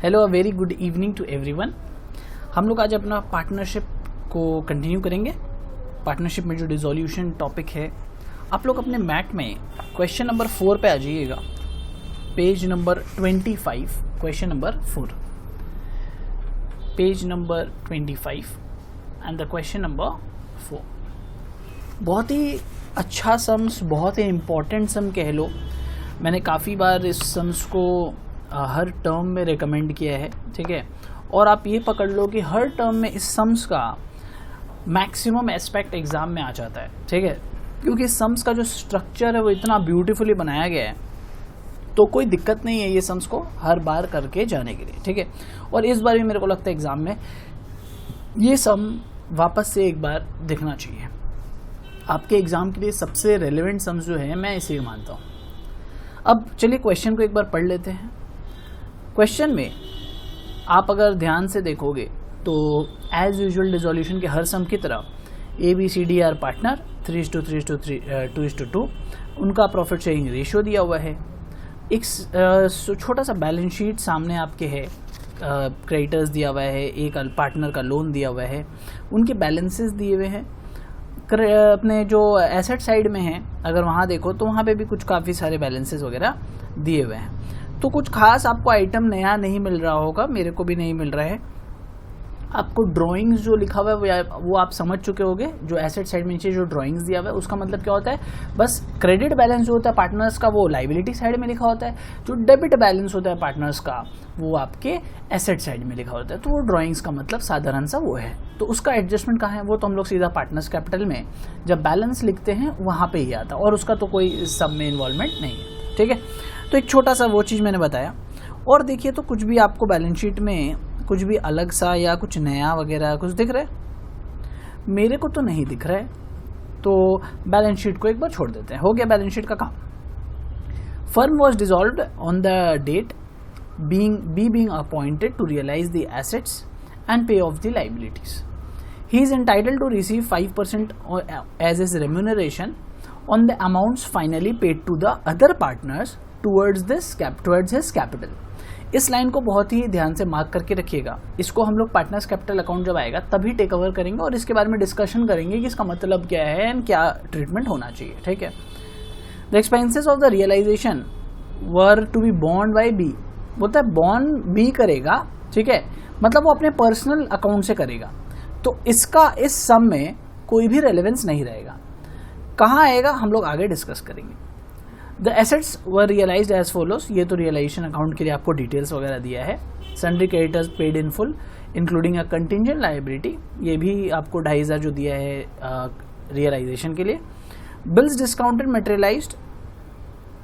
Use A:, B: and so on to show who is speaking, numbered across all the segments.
A: Hello, a very good evening to everyone. हम लोग आज अपना पार्टनरशिप को कंटिन्यू करेंगे। पार्टनरशिप में जो डिसोल्यूशन टॉपिक है, आप लोग अपने मैट में क्वेश्चन नंबर 4 पे आ जाइएगा, page number 25, question number 4, page number 25 and the question number 4। बहुत ही अच्छा सम्स, बहुत ही इम्पोर्टेंट सम कह लो। मैंने काफ़ी बार इस सम्स को हर टर्म में रेकमेंड किया है, ठीक है। और आप ये पकड़ लो कि हर टर्म में इस सम्स का मैक्सिमम एस्पेक्ट एग्ज़ाम में आ जाता है, ठीक है, क्योंकि सम्स का जो स्ट्रक्चर है वो इतना ब्यूटीफुली बनाया गया है, तो कोई दिक्कत नहीं है ये सम्स को हर बार करके जाने के लिए, ठीक है। और इस बार भी मेरे को लगता है एग्ज़ाम में ये सम वापस से एक बार दिखना चाहिए। आपके एग्ज़ाम के लिए सबसे रेलेवेंट सम्स जो है, मैं इसे मानता हूँ। अब चलिए क्वेश्चन को एक बार पढ़ लेते हैं। क्वेश्चन में आप अगर ध्यान से देखोगे तो एज यूजुअल डिसोल्यूशन के हर सम की तरह ABCD आर पार्टनर, 3:3:2, उनका प्रॉफिट शेयरिंग रेशियो दिया हुआ है। एक छोटा सा बैलेंस शीट सामने आपके है, क्रेडिटर्स दिया हुआ है, एक पार्टनर का लोन दिया हुआ है, उनके बैलेंसेस दिए हुए हैं। अपने जो एसेट साइड में है, अगर वहाँ देखो तो वहाँ पे भी कुछ काफ़ी सारे बैलेंसेस वगैरह दिए हुए हैं। तो कुछ खास आपको आइटम नया नहीं मिल रहा होगा, मेरे को भी नहीं मिल रहा है। आपको ड्राइंग्स जो लिखा हुआ है वो आप समझ चुके होंगे। जो एसेट साइड में नीचे जो ड्राइंग्स दिया हुआ है उसका मतलब क्या होता है, बस क्रेडिट बैलेंस जो होता है पार्टनर्स का वो लाइबिलिटी साइड में लिखा होता है, जो डेबिट बैलेंस होता है पार्टनर्स का वो आपके एसेट साइड में लिखा होता है। तो वो ड्राइंग्स का मतलब साधारण सा वो है। तो उसका एडजस्टमेंट कहाँ है, वो तो हम लोग सीधा पार्टनर्स कैपिटल में जब बैलेंस लिखते हैं वहाँ पे ही आता है, और उसका तो कोई सब में इन्वॉल्वमेंट नहीं है, ठीक है। तो एक छोटा सा वो चीज़ मैंने बताया। और देखिए तो कुछ भी आपको बैलेंस शीट में कुछ भी अलग सा या कुछ नया वगैरह कुछ दिख रहा है, मेरे को तो नहीं दिख रहा है। तो बैलेंस शीट को एक बार छोड़ देते हैं, हो गया बैलेंस शीट का काम। Firm was dissolved on the date being appointed to realize the assets and pay off the liabilities. He is entitled to receive 5% as his remuneration on the amounts finally paid to the other partners towards his capital. इस line को बहुत ही ध्यान से mark करके रखिएगा। इसको हम लोग पार्टनर्स कैपिटल अकाउंट जब आएगा तभी टेक ओवर करेंगे और इसके बारे में डिस्कशन करेंगे कि इसका मतलब क्या है एंड क्या ट्रीटमेंट होना चाहिए, ठीक है। The expenses of the realization were to be बॉन्ड बाय बी, बोलता है बॉन्ड बी करेगा, ठीक है, मतलब वो अपने पर्सनल अकाउंट से करेगा। तो इसका इस सम में कोई भी रेलेवेंस नहीं रहेगा। कहाँ आएगा हम लोग आगे डिस्कस करेंगे। The assets were realized as follows, ये तो रियलाइजेशन अकाउंट के लिए आपको डिटेल्स वगैरह दिया है। Sundry creditors paid in full including a contingent liability, ये भी आपको 2,500 जो दिया है रियलाइजेशन के लिए। बिल्स डिस्काउंटेड मटेरियलाइज्ड,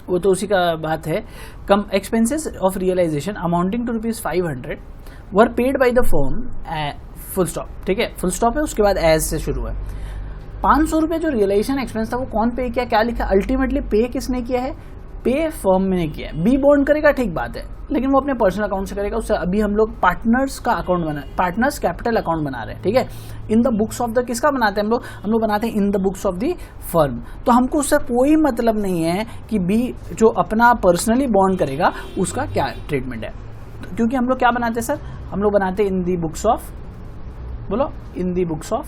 A: वो तो उसी का बात है। कम expenses of realisation amounting to ₹500 were paid by the firm, full stop, ठीक है, फुल स्टॉप है, उसके बाद एज से शुरू है। 500 रुपये जो रियलाइजेशन एक्सपेंस था वो कौन पे किया, क्या लिखा, अल्टीमेटली पे किसने किया है, पे फर्म ने किया है। बी बॉन्ड करेगा, ठीक बात है, लेकिन वो अपने पर्सनल अकाउंट से करेगा। उससे अभी हम लोग पार्टनर्स का अकाउंट बना, पार्टनर्स कैपिटल अकाउंट बना रहे हैं, ठीक है। इन द बुक्स ऑफ द, किसका बनाते हैं हम लोग बनाते हैं इन the books of the firm. तो हमको उससे कोई मतलब नहीं है कि बी जो अपना पर्सनली बॉन्ड करेगा उसका क्या ट्रीटमेंट है, क्योंकि हम लोग क्या बनाते हैं सर, हम लोग बनाते हैं इन दी बुक्स ऑफ, बोलो इन दी बुक्स ऑफ,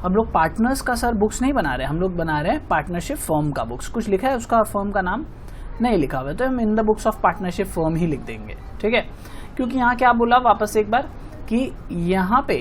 A: हम लोग पार्टनर्स का सर बुक्स नहीं बना रहे, हम लोग बना रहे हैं पार्टनरशिप फर्म का बुक्स। कुछ लिखा है उसका फर्म का नाम नहीं लिखा हुआ है, तो हम in the books of partnership firm ही लिख देंगे, ठीक है। क्योंकि यहाँ क्या बोला वापस से एक बार कि यहाँ पे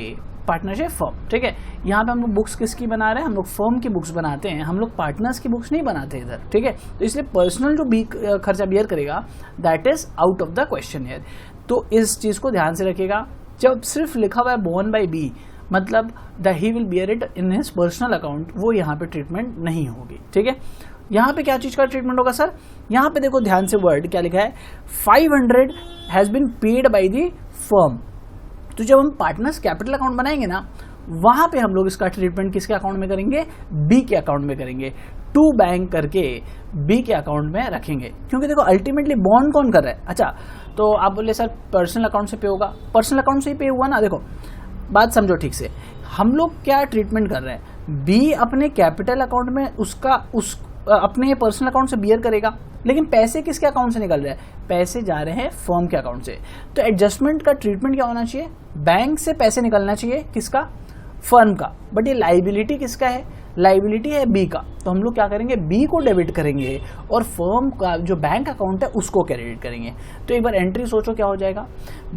A: पार्टनरशिप फर्म, ठीक है, यहाँ पे हम लोग बुक्स किसकी बना रहे हैं, हम लोग फर्म की बुक्स बनाते हैं, हम लोग पार्टनर्स की बुक्स नहीं बनाते इधर, ठीक है। तो इसलिए पर्सनल जो बी खर्चा बियर करेगा that is out of the question here. तो इस चीज़ को ध्यान से रखिएगा। जब सिर्फ लिखा हुआ है बॉर्न बाय बी, मतलब the he will bear it in his personal account, वो यहाँ पे ट्रीटमेंट नहीं होगी, ठीक है। यहाँ पे क्या चीज़ का ट्रीटमेंट होगा सर, यहाँ पे देखो ध्यान से वर्ड क्या लिखा है, 500 has been paid by the firm. तो जब हम पार्टनर्स कैपिटल अकाउंट बनाएंगे ना, वहाँ पे हम लोग इसका ट्रीटमेंट किसके अकाउंट में करेंगे, बी के अकाउंट में करेंगे। टू बैंक करके बी के अकाउंट में रखेंगे, क्योंकि देखो अल्टीमेटली बॉन्ड कौन कर रहा है। अच्छा, तो आप बोले सर पर्सनल अकाउंट से पे होगा, पर्सनल अकाउंट से ही पे हुआ ना। देखो बात समझो ठीक से, हम लोग क्या ट्रीटमेंट कर रहे हैं, बी अपने कैपिटल अकाउंट में उसका अपने पर्सनल अकाउंट से बियर करेगा, लेकिन पैसे किसके अकाउंट से निकल रहे हैं? पैसे जा रहे हैं फर्म के अकाउंट से। तो एडजस्टमेंट का ट्रीटमेंट क्या होना चाहिए? बैंक से पैसे निकलना चाहिए, किसका? फर्म का। बट ये लाइबिलिटी किसका है? लाइबिलिटी है बी का। तो हम लोग क्या करेंगे? बी को डेबिट करेंगे और फर्म का जो बैंक अकाउंट है उसको क्रेडिट करेंगे। तो एक बार एंट्री सोचो क्या हो जाएगा?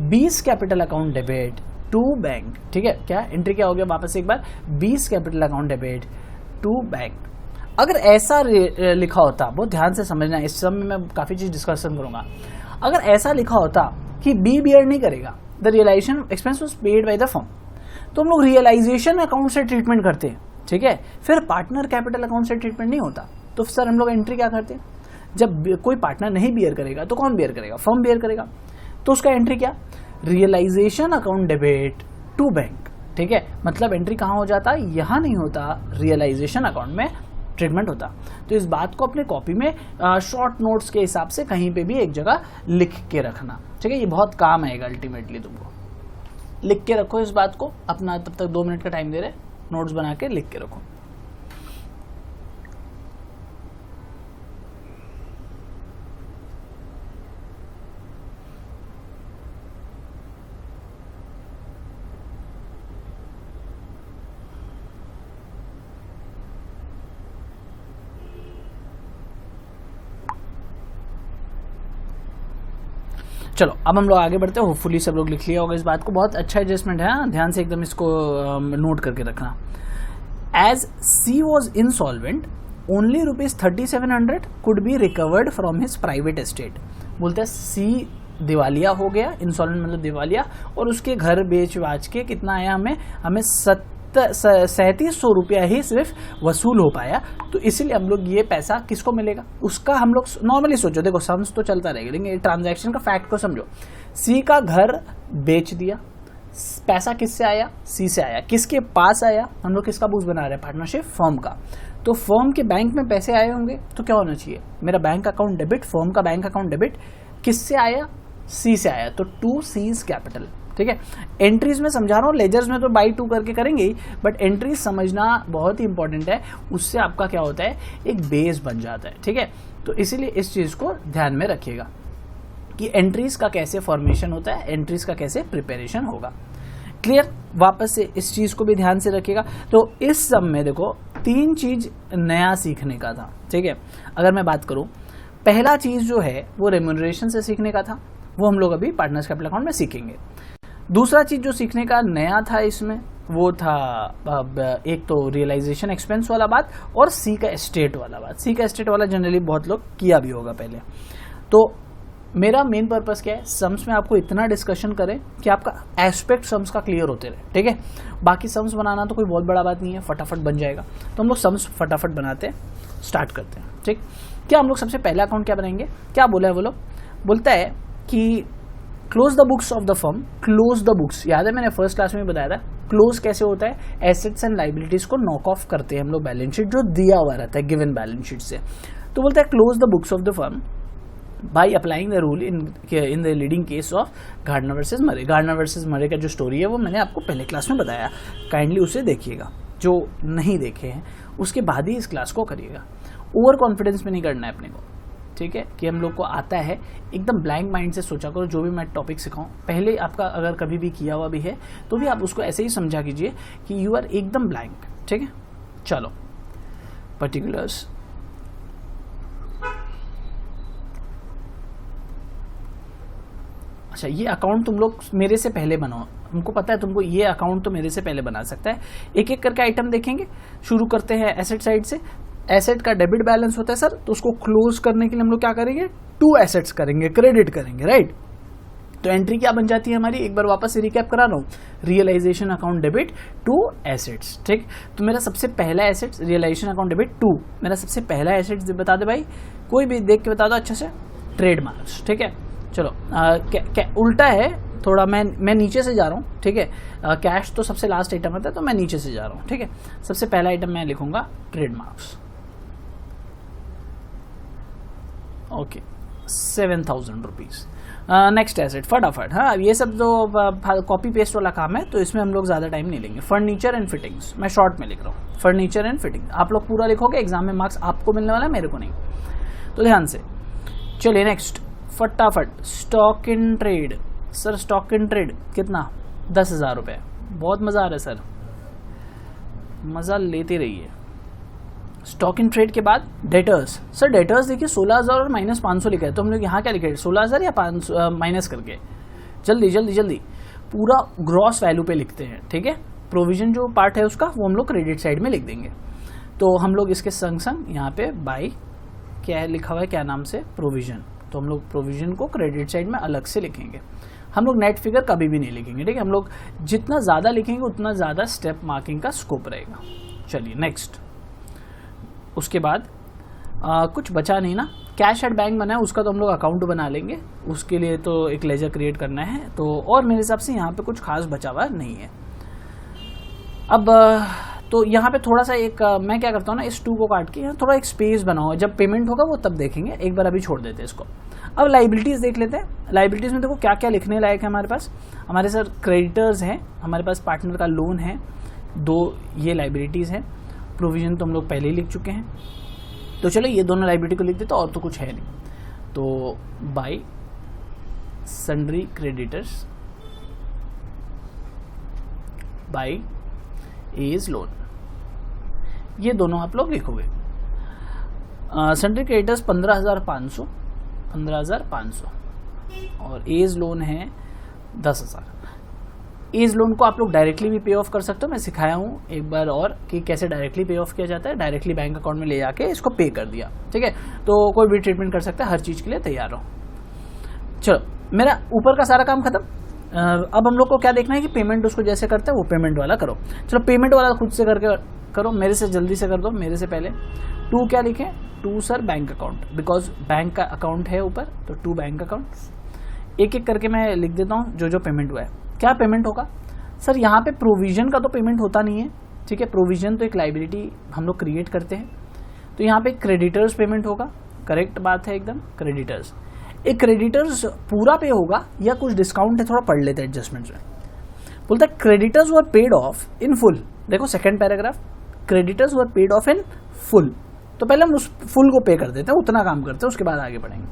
A: B's capital account debit to bank. ठीक है, क्या एंट्री क्या हो गया? वापस एक बार, B's capital account debit to bank. अगर ऐसा लिखा होता, बहुत ध्यान से समझना, इस सब में मैं काफी चीज डिस्कशन करूंगा। अगर ऐसा लिखा होता कि बी बियर नहीं करेगा, the realization expense was paid by the firm, तो हम लोग रियलाइजेशन अकाउंट से ट्रीटमेंट करते हैं। ठीक है, फिर पार्टनर कैपिटल अकाउंट से ट्रीटमेंट नहीं होता। तो सर हम लोग एंट्री क्या करते हैं? जब कोई पार्टनर नहीं बियर करेगा तो कौन बियर करेगा? फर्म बियर करेगा। तो उसका एंट्री क्या? Realization account debit to bank. ठीक है, मतलब एंट्री कहाँ हो जाता? यहाँ नहीं होता, रियलाइजेशन अकाउंट में ट्रीटमेंट होता। तो इस बात को अपने कॉपी में शॉर्ट नोट्स के हिसाब से कहीं पे भी एक जगह लिख के रखना। ठीक है, ये बहुत काम आएगा अल्टीमेटली तुमको। लिख के रखो इस बात को अपना, तब तक 2 मिनट का टाइम दे रहे, नोट्स बना के लिख के रखो। चलो अब हम लोग आगे बढ़ते हैं। होपफुली सब लोग लिख लिया होगा इस बात को। बहुत अच्छा एडजस्टमेंट है, ध्यान से एकदम इसको नोट करके रखना। As C was insolvent only ₹3700 could be recovered from his private estate. बोलते हैं सी दिवालिया हो गया, इंसॉल्वेंट मतलब दिवालिया, और उसके घर बेच बाच के कितना आया? हमें 3700 रुपया ही सिर्फ वसूल हो पाया। तो इसीलिए हम लोग ये पैसा किसको मिलेगा? उसका हम लोग नॉर्मली सोचो, देखो सम्स तो चलता रहेगा, लेकिन ट्रांजैक्शन का फैक्ट को समझो। सी का घर बेच दिया, पैसा किससे आया? सी से आया। किसके पास आया? हम लोग किसका बुक्स बना रहे हैं? पार्टनरशिप, फर्म का। तो फर्म के बैंक में पैसे आए होंगे, तो क्या होना चाहिए? मेरा बैंक अकाउंट डेबिट, फर्म का बैंक अकाउंट डेबिट, किससे आया? सी से आया। तो टू सीज कैपिटल। ठीक है, एंट्रीज में समझा रहा हूँ, लेजर्स में तो बाई 2 करके करेंगे ही, बट एंट्रीज समझना बहुत ही इंपॉर्टेंट है। उससे आपका क्या होता है? एक बेस बन जाता है। ठीक है, तो इसीलिए इस चीज को ध्यान में रखिएगा कि एंट्रीज का कैसे फॉर्मेशन होता है, एंट्रीज का कैसे प्रिपरेशन होगा। क्लियर? वापस से इस चीज को भी ध्यान से रखिएगा। तो इस सब में देखो 3 चीज नया सीखने का था। ठीक है, अगर मैं बात करूं, पहला चीज जो है वो रेम्यूनरेशन से सीखने का था, वो हम लोग अभी पार्टनर्स कैपिटल अकाउंट में सीखेंगे। दूसरा चीज जो सीखने का नया था इसमें, वो था एक तो रियलाइजेशन एक्सपेंस वाला बात और सी का एस्टेट वाला बात। सी का एस्टेट वाला जनरली बहुत लोग किया भी होगा पहले। तो मेरा मेन पर्पस क्या है? सम्स में आपको इतना डिस्कशन करें कि आपका एस्पेक्ट सम्स का क्लियर होते रहे। ठीक है, बाकी सम्स बनाना तो कोई बहुत बड़ा बात नहीं है, फटाफट बन जाएगा। तो हम लोग सम्स फटाफट बनाते हैं, स्टार्ट करते हैं। ठीक, क्या हम लोग सबसे पहला अकाउंट क्या बनाएंगे? क्या बोला है वो लोग? बोलता है कि close the books of the firm. Close the books याद है, मैंने फर्स्ट क्लास में बताया था। क्लोज कैसे होता है? एसेट्स एंड लाइबिलिटीज को नॉक ऑफ करते हैं हम लोग बैलेंस शीट जो दिया हुआ रहता है, गिवन बैलेंस शीट से। तो बोलता है close the books of the firm by applying the rule in the leading case of Gardner versus Murray. Gardner versus Murray का जो स्टोरी है वो मैंने आपको पहले क्लास में बताया, काइंडली उसे देखिएगा। जो नहीं देखे हैं उसके बाद ही इस क्लास को करिएगा। ओवर कॉन्फिडेंस में नहीं करना है अपने को। ठीक है, कि हम लोग को आता है, एकदम ब्लैंक माइंड से सोचा करो। जो भी मैं टॉपिक सिखाऊं, पहले आपका अगर कभी भी किया हुआ भी है तो भी आप उसको ऐसे ही समझा कीजिए कि यू आर एकदम ब्लैंक। ठीक है, चलो पर्टिकुलर्स। अच्छा, ये अकाउंट तुम लोग मेरे से पहले बनाओ। हमको पता है तुमको ये अकाउंट तो मेरे से पहले बना सकता है। एक एक करके आइटम देखेंगे। शुरू करते हैं एसेट साइड से। एसेट का डेबिट बैलेंस होता है सर, तो उसको क्लोज करने के लिए हम लोग क्या करेंगे? 2 एसेट्स करेंगे, क्रेडिट करेंगे, राइट। तो एंट्री क्या बन जाती है हमारी? एक बार वापस से रिकैप करा रहा हूँ। Realization account debit 2 assets. ठीक, तो मेरा सबसे पहला एसेट रियलाइजेशन अकाउंट डेबिट 2, मेरा सबसे पहला एसेट बता दे भाई, कोई भी देख के बता दो अच्छे से। ट्रेडमार्क्स। ठीक है, चलो उल्टा है थोड़ा, मैं नीचे से जा रहा हूँ। ठीक है, कैश तो सबसे लास्ट आइटम आता है, तो मैं नीचे से जा रहा हूँ। ठीक है, सबसे पहला आइटम मैं लिखूंगा trademarks. Okay, 7,000 rupees. Next asset फटाफट, हाँ ये सब जो कॉपी पेस्ट वाला काम है तो इसमें हम लोग ज़्यादा टाइम नहीं लेंगे। फर्नीचर एंड फिटिंग्स, मैं शॉर्ट में लिख रहा हूँ, फर्नीचर एंड फिटिंग। आप लोग पूरा लिखोगे, एग्जाम में मार्क्स आपको मिलने वाला है, मेरे को नहीं, तो ध्यान से। चलिए नेक्स्ट फटाफट, stock in trade. Sir stock in trade कितना? 10,000 रुपये। बहुत मज़ा आ रहा है सर, मज़ा लेते रहिए। स्टॉक इन ट्रेड के बाद डेटर्स। सर डेटर्स देखिए 16,000 और -500 लिखा है, तो हम लोग यहाँ क्या लिखे? 16,000 या 500 माइनस करके। जल्दी जल्दी जल्दी पूरा ग्रॉस वैल्यू पे लिखते हैं, ठीक है। प्रोविजन जो पार्ट है उसका वो हम लोग क्रेडिट साइड में लिख देंगे। तो हम लोग इसके संग संग यहाँ पे बाई क्या लिखा हुआ है, क्या नाम से? प्रोविजन। तो हम लोग प्रोविजन को क्रेडिट साइड में अलग से लिखेंगे। हम लोग नेट फिगर कभी भी नहीं लिखेंगे, ठीक है। हम लोग जितना ज़्यादा लिखेंगे उतना ज़्यादा स्टेप मार्किंग का स्कोप रहेगा। चलिए नेक्स्ट, उसके बाद कुछ बचा नहीं ना, कैश एट बैंक बना है, उसका तो हम लोग अकाउंट बना लेंगे, उसके लिए तो एक लेजर क्रिएट करना है। तो और मेरे हिसाब से यहाँ पे कुछ खास बचा हुआ नहीं है। अब तो यहाँ पे थोड़ा सा एक मैं क्या करता हूँ ना, इस 2 को काट के यहाँ थोड़ा एक स्पेस बनाओ, जब पेमेंट होगा वो तब देखेंगे, एक बार अभी छोड़ देते हैं इसको। अब लाइबिलिटीज़ देख लेते हैं। लाइबिलिटीज़ में देखो क्या क्या लिखने लायक है हमारे पास। हमारे सर क्रेडिटर्स हैं, हमारे पास पार्टनर का लोन है, 2 ये लाइबिलिटीज़ हैं। प्रोविजन तो हम लोग पहले ही लिख चुके हैं, तो चलो ये दोनों लाइबिलिटी को लिख देते, और तो कुछ है नहीं। तो by sundry creditors by A's loan, ये दोनों आप लोग लिखोगे। सन्ड्री क्रेडिटर्स 15,500 और एज लोन है 10,000। एज लोन को आप लोग डायरेक्टली भी पे ऑफ कर सकते हो, मैं सिखाया हूँ एक बार और कि कैसे डायरेक्टली पे ऑफ किया जाता है। डायरेक्टली बैंक अकाउंट में ले जाके इसको पे कर दिया, ठीक है। तो कोई भी ट्रीटमेंट कर सकता है, हर चीज़ के लिए तैयार रहो। चलो मेरा ऊपर का सारा काम खत्म। अब हम लोग को क्या देखना है कि पेमेंट उसको जैसे करते हैं वो पेमेंट वाला करो। चलो पेमेंट वाला खुद से करके करो, मेरे से जल्दी से कर दो, मेरे से पहले। 2 क्या लिखें? 2 sir bank account, because bank का अकाउंट है ऊपर, तो 2 बैंक अकाउंट। एक एक करके मैं लिख देता हूँ जो जो पेमेंट हुआ है। क्या पेमेंट होगा? सर यहाँ पे प्रोविजन का तो पेमेंट होता नहीं है, ठीक है। प्रोविजन तो एक लाइबिलिटी हम लोग क्रिएट करते हैं, तो यहाँ पे क्रेडिटर्स पेमेंट होगा। करेक्ट बात है एकदम, क्रेडिटर्स। एक क्रेडिटर्स पूरा पे होगा या कुछ डिस्काउंट है, थोड़ा पढ़ लेते हैं एडजस्टमेंट्स में। बोलता है creditors were paid off in full. देखो second paragraph, creditors were paid off in full. तो पहले हम उस फुल को पे कर देते हैं, उतना काम करते हैं, उसके बाद आगे बढ़ेंगे।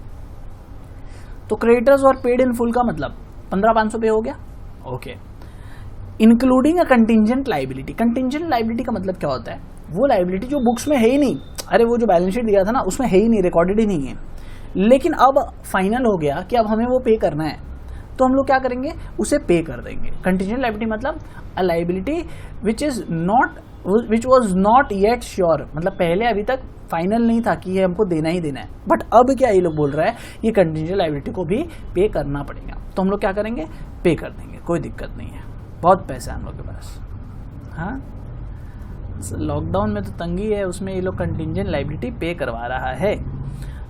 A: तो creditors were paid in full का मतलब 15,500 पे हो गया, okay. Including a contingent liability. Contingent liability का मतलब क्या होता है? वो लाइबिलिटी जो बुक्स में है ही नहीं, अरे वो जो बैलेंस शीट दिया था ना उसमें है ही नहीं, रिकॉर्डेड ही नहीं है, लेकिन अब फाइनल हो गया कि अब हमें वो पे करना है, तो हम लोग क्या करेंगे? उसे पे कर देंगे। कंटिंजेंट लाइबिलिटी मतलब a liability which was not yet sure, मतलब पहले अभी तक फाइनल नहीं था कि ये हमको देना ही देना है, बट अब क्या ये लोग बोल रहा है, ये कंटिंजेंट लाइबिलिटी को भी पे करना पड़ेगा, तो हम लोग क्या करेंगे? पे कर देंगे, कोई दिक्कत नहीं है, बहुत पैसा है हम लोग के पास। हाँ लॉकडाउन में तो तंगी है, उसमें ये लोग कंटिंजेंट लाइबिलिटी पे करवा रहा है।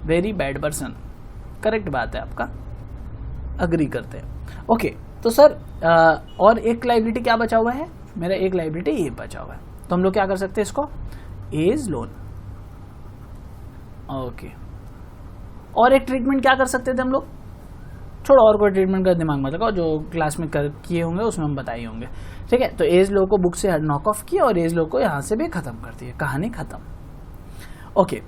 A: Very bad person. करेक्ट बात है आपका, अग्री करते हैं। ओके तो सर और एक लाइबिलिटी क्या बचा हुआ है? मेरा एक लाइबिलिटी ये बचा हुआ है, तो हम लोग क्या कर सकते हैं इसको? A's loan, okay. और एक ट्रीटमेंट क्या कर सकते थे हम लोग? छोड़ो, और कोई ट्रीटमेंट का दिमाग मत लगाओ, जो क्लास में किए होंगे उसमें हम बताए होंगे, ठीक है। तो एज लो को बुक से नॉक ऑफ किया और एज लो को यहाँ से भी खत्म कर दिया, कहानी खत्म। ओके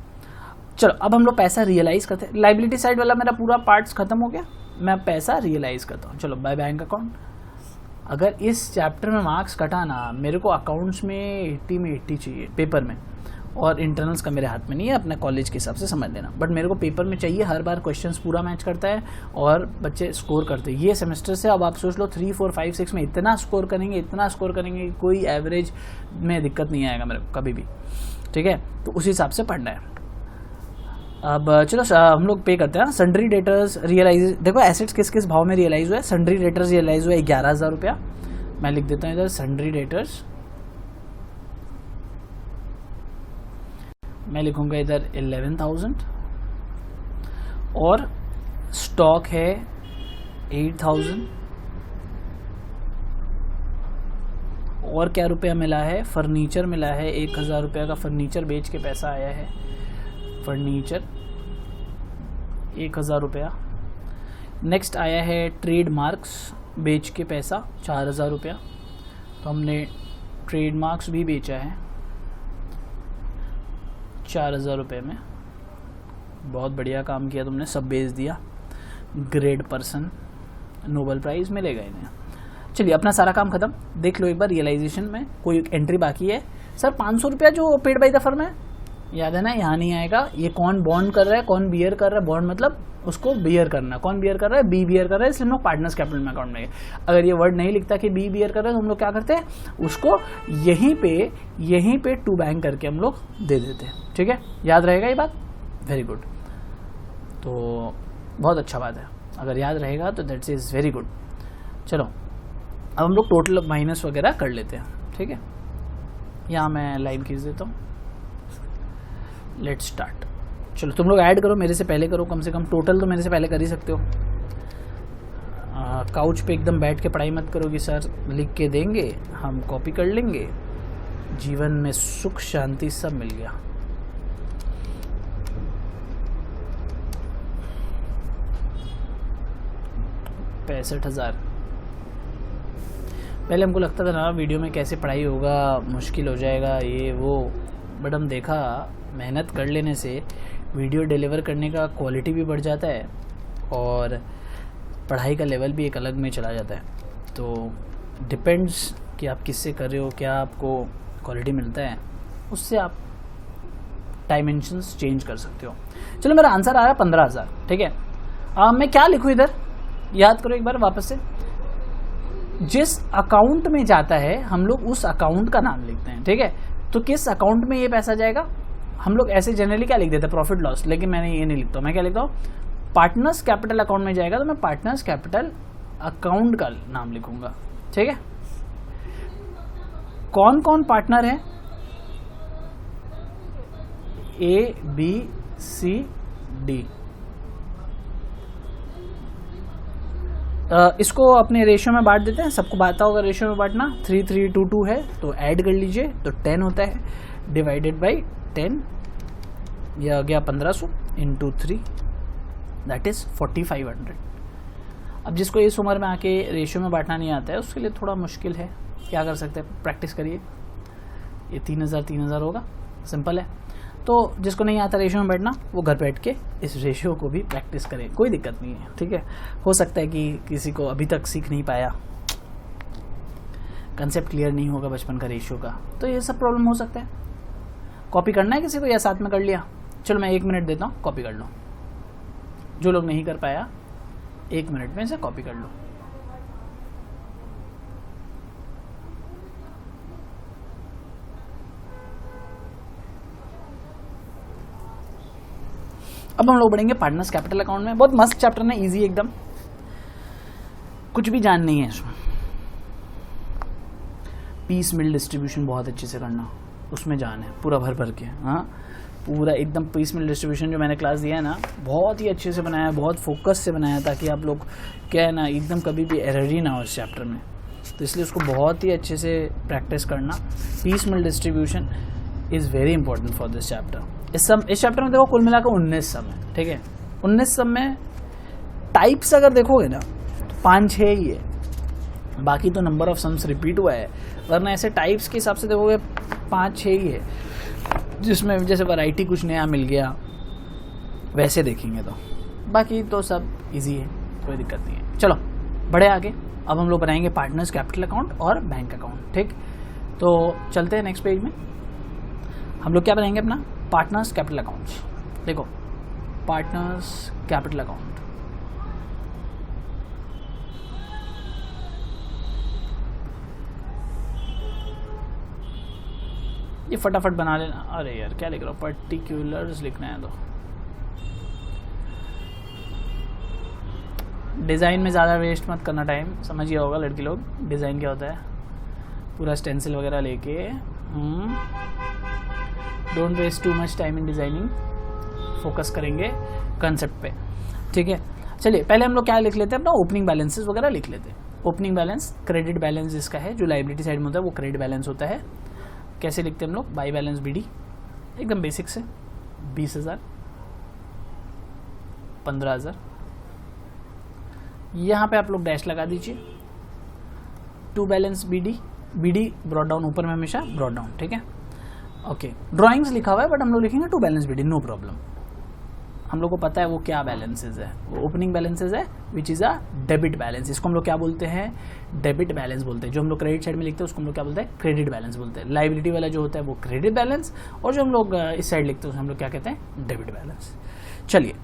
A: चलो अब हम लोग पैसा रियलाइज करते हैं। लाइबिलिटी साइड वाला मेरा पूरा पार्ट्स खत्म हो गया, मैं पैसा रियलाइज करता हूँ। चलो बाय बैंक अकाउंट। अगर इस चैप्टर में मार्क्स कटाना, मेरे को अकाउंट्स में 80 में 80 चाहिए पेपर में, और इंटरनल्स का मेरे हाथ में नहीं है, अपने कॉलेज के हिसाब से समझ लेना, बट मेरे को पेपर में चाहिए। हर बार क्वेश्चंस पूरा मैच करता है और बच्चे स्कोर करते हैं। ये सेमेस्टर से अब आप सोच लो 3, 4, 5, 6 में इतना स्कोर करेंगे, कोई एवरेज में दिक्कत नहीं आएगा मेरे को कभी भी, ठीक है। तो उसी हिसाब से पढ़ना है। अब चलो हम लोग पे करते हैं ना। सन्ड्री डेटर्स रियलाइज, देखो एसेट्स किस किस भाव में रियलाइज हुआ है। सन्ड्री डेटर्स रियलाइज हुआ है 11,000 रुपया, मैं लिख देता हूँ इधर सन्ड्री डेटर्स, मैं लिखूंगा इधर 11,000, और स्टॉक है 8,000, और क्या रुपया मिला है? फर्नीचर मिला है 1,000 रुपया का, फर्नीचर बेच के पैसा आया है, फर्नीचर 1,000 रुपया। नेक्स्ट आया है ट्रेड मार्क्स, बेच के पैसा 4000 रुपया, तो हमने ट्रेड मार्क्स भी बेचा है 4000 रुपये में। बहुत बढ़िया काम किया तुमने, सब बेच दिया। ग्रेड पर्सन, नोबेल प्राइज़ मिलेगा इन्हें। चलिए अपना सारा काम खत्म। देख लो एक बार रियलाइजेशन में कोई एंट्री बाकी है। सर 500 रुपया जो पेड बाई द फर्म है, याद है ना, यहाँ नहीं आएगा। ये कौन बॉन्ड कर रहा है, कौन बियर कर रहा है, बॉन्ड मतलब उसको बियर करना, कौन बियर कर रहा है, बी बियर कर रहा है, इसलिए हम लोग पार्टनर्स कैपिटल में अकाउंट में। अगर ये वर्ड नहीं लिखता कि बी बियर कर रहा है तो हम लोग क्या करते हैं, उसको यहीं पे टू बैंक करके हम लोग दे देते हैं। ठीक है, याद रहेगा ये बात, वेरी गुड। तो बहुत अच्छा बात है, अगर याद रहेगा तो दैट्स इज़ वेरी गुड। चलो अब हम लोग टोटल माइनस वगैरह कर लेते हैं। ठीक है, यहाँ मैं लाइन खींच देता हूँ। Let's start. चलो तुम लोग ऐड करो, मेरे से पहले करो, कम से कम टोटल तो मेरे से पहले कर ही सकते हो। काउच पे एकदम बैठ के पढ़ाई मत करो कि सर लिख के देंगे हम कॉपी कर लेंगे, जीवन में सुख शांति सब मिल गया। $65,000। पहले हमको लगता था ना वीडियो में कैसे पढ़ाई होगा, मुश्किल हो जाएगा ये वो, बट हम देखा मेहनत कर लेने से वीडियो डिलीवर करने का क्वालिटी भी बढ़ जाता है और पढ़ाई का लेवल भी एक अलग में चला जाता है। तो डिपेंड्स कि आप किससे कर रहे हो, क्या आपको क्वालिटी मिलता है, उससे आप डायमेंशंस चेंज कर सकते हो। चलो मेरा आंसर आया 15,000। ठीक है, मैं क्या लिखूँ इधर, याद करो एक बार वापस से। जिस अकाउंट में जाता है हम लोग उस अकाउंट का नाम लिखते हैं। ठीक है, तो किस अकाउंट में ये पैसा जाएगा, हम लोग ऐसे जनरली क्या लिख देते हैं, प्रॉफिट लॉस, लेकिन मैंने ये नहीं लिखता हूँ। मैं क्या लिखता हूँ, पार्टनर्स कैपिटल अकाउंट में जाएगा तो मैं पार्टनर्स कैपिटल अकाउंट का नाम लिखूंगा। ठीक है, कौन कौन पार्टनर है, ABCD। इसको अपने रेशियो में बांट देते हैं, सबको बांटा होगा रेशियो में बांटना। 3322 है तो ऐड कर लीजिए, तो 10 होता है, डिवाइडेड बाई 10, यह आ गया 1500 इंटू 3, दैट इज़ 4500। अब जिसको इस उम्र में आके रेशियो में बांटना नहीं आता है उसके लिए थोड़ा मुश्किल है, क्या कर सकते हैं, प्रैक्टिस करिए। ये 3000 होगा, सिंपल है। तो जिसको नहीं आता रेशियो में बैठना वो घर बैठ के इस रेशियो को भी प्रैक्टिस करें, कोई दिक्कत नहीं है। ठीक है, हो सकता है कि किसी को अभी तक सीख नहीं पाया, कंसेप्ट क्लियर नहीं होगा बचपन का रेशियो का, तो ये सब प्रॉब्लम हो सकता है। कॉपी करना है किसी को या साथ में कर लिया, चलो मैं 1 मिनट देता हूँ, कॉपी कर लो। जो लोग नहीं कर पाया 1 मिनट में इसे कॉपी कर लो। अब हम लोग बढ़ेंगे पार्टनर्स कैपिटल अकाउंट में। बहुत मस्त चैप्टर है, इजी एकदम, कुछ भी जान नहीं है इसमें। पीस मिल डिस्ट्रीब्यूशन बहुत अच्छे से करना, उसमें जान है पूरा भर भर के। हाँ, पूरा एकदम पीस मिल डिस्ट्रीब्यूशन जो मैंने क्लास दिया है ना, बहुत ही अच्छे से बनाया है, बहुत फोकस से बनाया है, ताकि आप लोग क्या है ना एकदम कभी भी एरर ही ना हो इस चैप्टर में। तो इसलिए उसको बहुत ही अच्छे से प्रैक्टिस करना। Piecemeal distribution is very important for this chapter. इस चैप्टर में देखो कुल मिलाकर 19 सम है। ठीक है, 19 सम में टाइप्स अगर देखोगे ना तो 5-6 ही है, बाकी तो नंबर ऑफ सम्स रिपीट हुआ है, वरना ऐसे टाइप्स के हिसाब से देखोगे 5-6 ही है, जिसमें जैसे वैरायटी कुछ नया मिल गया वैसे देखेंगे तो, बाकी तो सब इजी है, कोई दिक्कत नहीं है। चलो बढ़े आगे, अब हम लोग बनाएंगे पार्टनर्स कैपिटल अकाउंट और बैंक अकाउंट। ठीक, तो चलते हैं नेक्स्ट पेज में। हम लोग क्या बनाएंगे अपना पार्टनर्स कैपिटल अकाउंट्स। देखो पार्टनर्स कैपिटल अकाउंट, ये फटाफट बना लेना। अरे यार क्या लिख रहा हूँ, पर्टिकुलर्स लिखना है तो डिज़ाइन में ज़्यादा वेस्ट मत करना टाइम, समझिए होगा लड़की लोग डिज़ाइन क्या होता है, पूरा स्टेंसिल वगैरह लेके। Don't waste too much time in designing, focus करेंगे कंसेप्ट पे। ठीक है, चलिए पहले हम लोग क्या लिख लेते हैं, अपना ओपनिंग बैलेंसेस वगैरह लिख लेते हैं। ओपनिंग बैलेंस क्रेडिट बैलेंस जिसका है, जो लाइबिलिटी साइड में होता है वो क्रेडिट बैलेंस होता है। कैसे लिखते हैं हम लोग, बाई बैलेंस BD, एकदम बेसिक से 20,000, 15,000, यहाँ पे आप लोग डैश लगा दीजिए, to balance BD, BD brought down, ऊपर में हमेशा ब्रॉड डाउन, ठीक है। ओके, ड्राइंग्स लिखा हुआ है बट हम लोग लिखेंगे to balance BD, no problem. हम लोग को पता है वो क्या बैलेंसेज है, वो ओपनिंग बैलेंसेज है which is a debit balance. इसको हम लोग क्या बोलते हैं, डेबिट बैलेंस बोलते हैं। जो हम लोग क्रेडिट साइड में लिखते हैं उसको हम लोग क्या बोलते हैं, क्रेडिट बैलेंस बोलते हैं। लाइबिलिटी वाला जो होता है वो क्रेडिट बैलेंस, और जो हम लोग इस साइड लिखते हैं हम लोग क्या कहते हैं, डेबिट बैलेंस। चलिए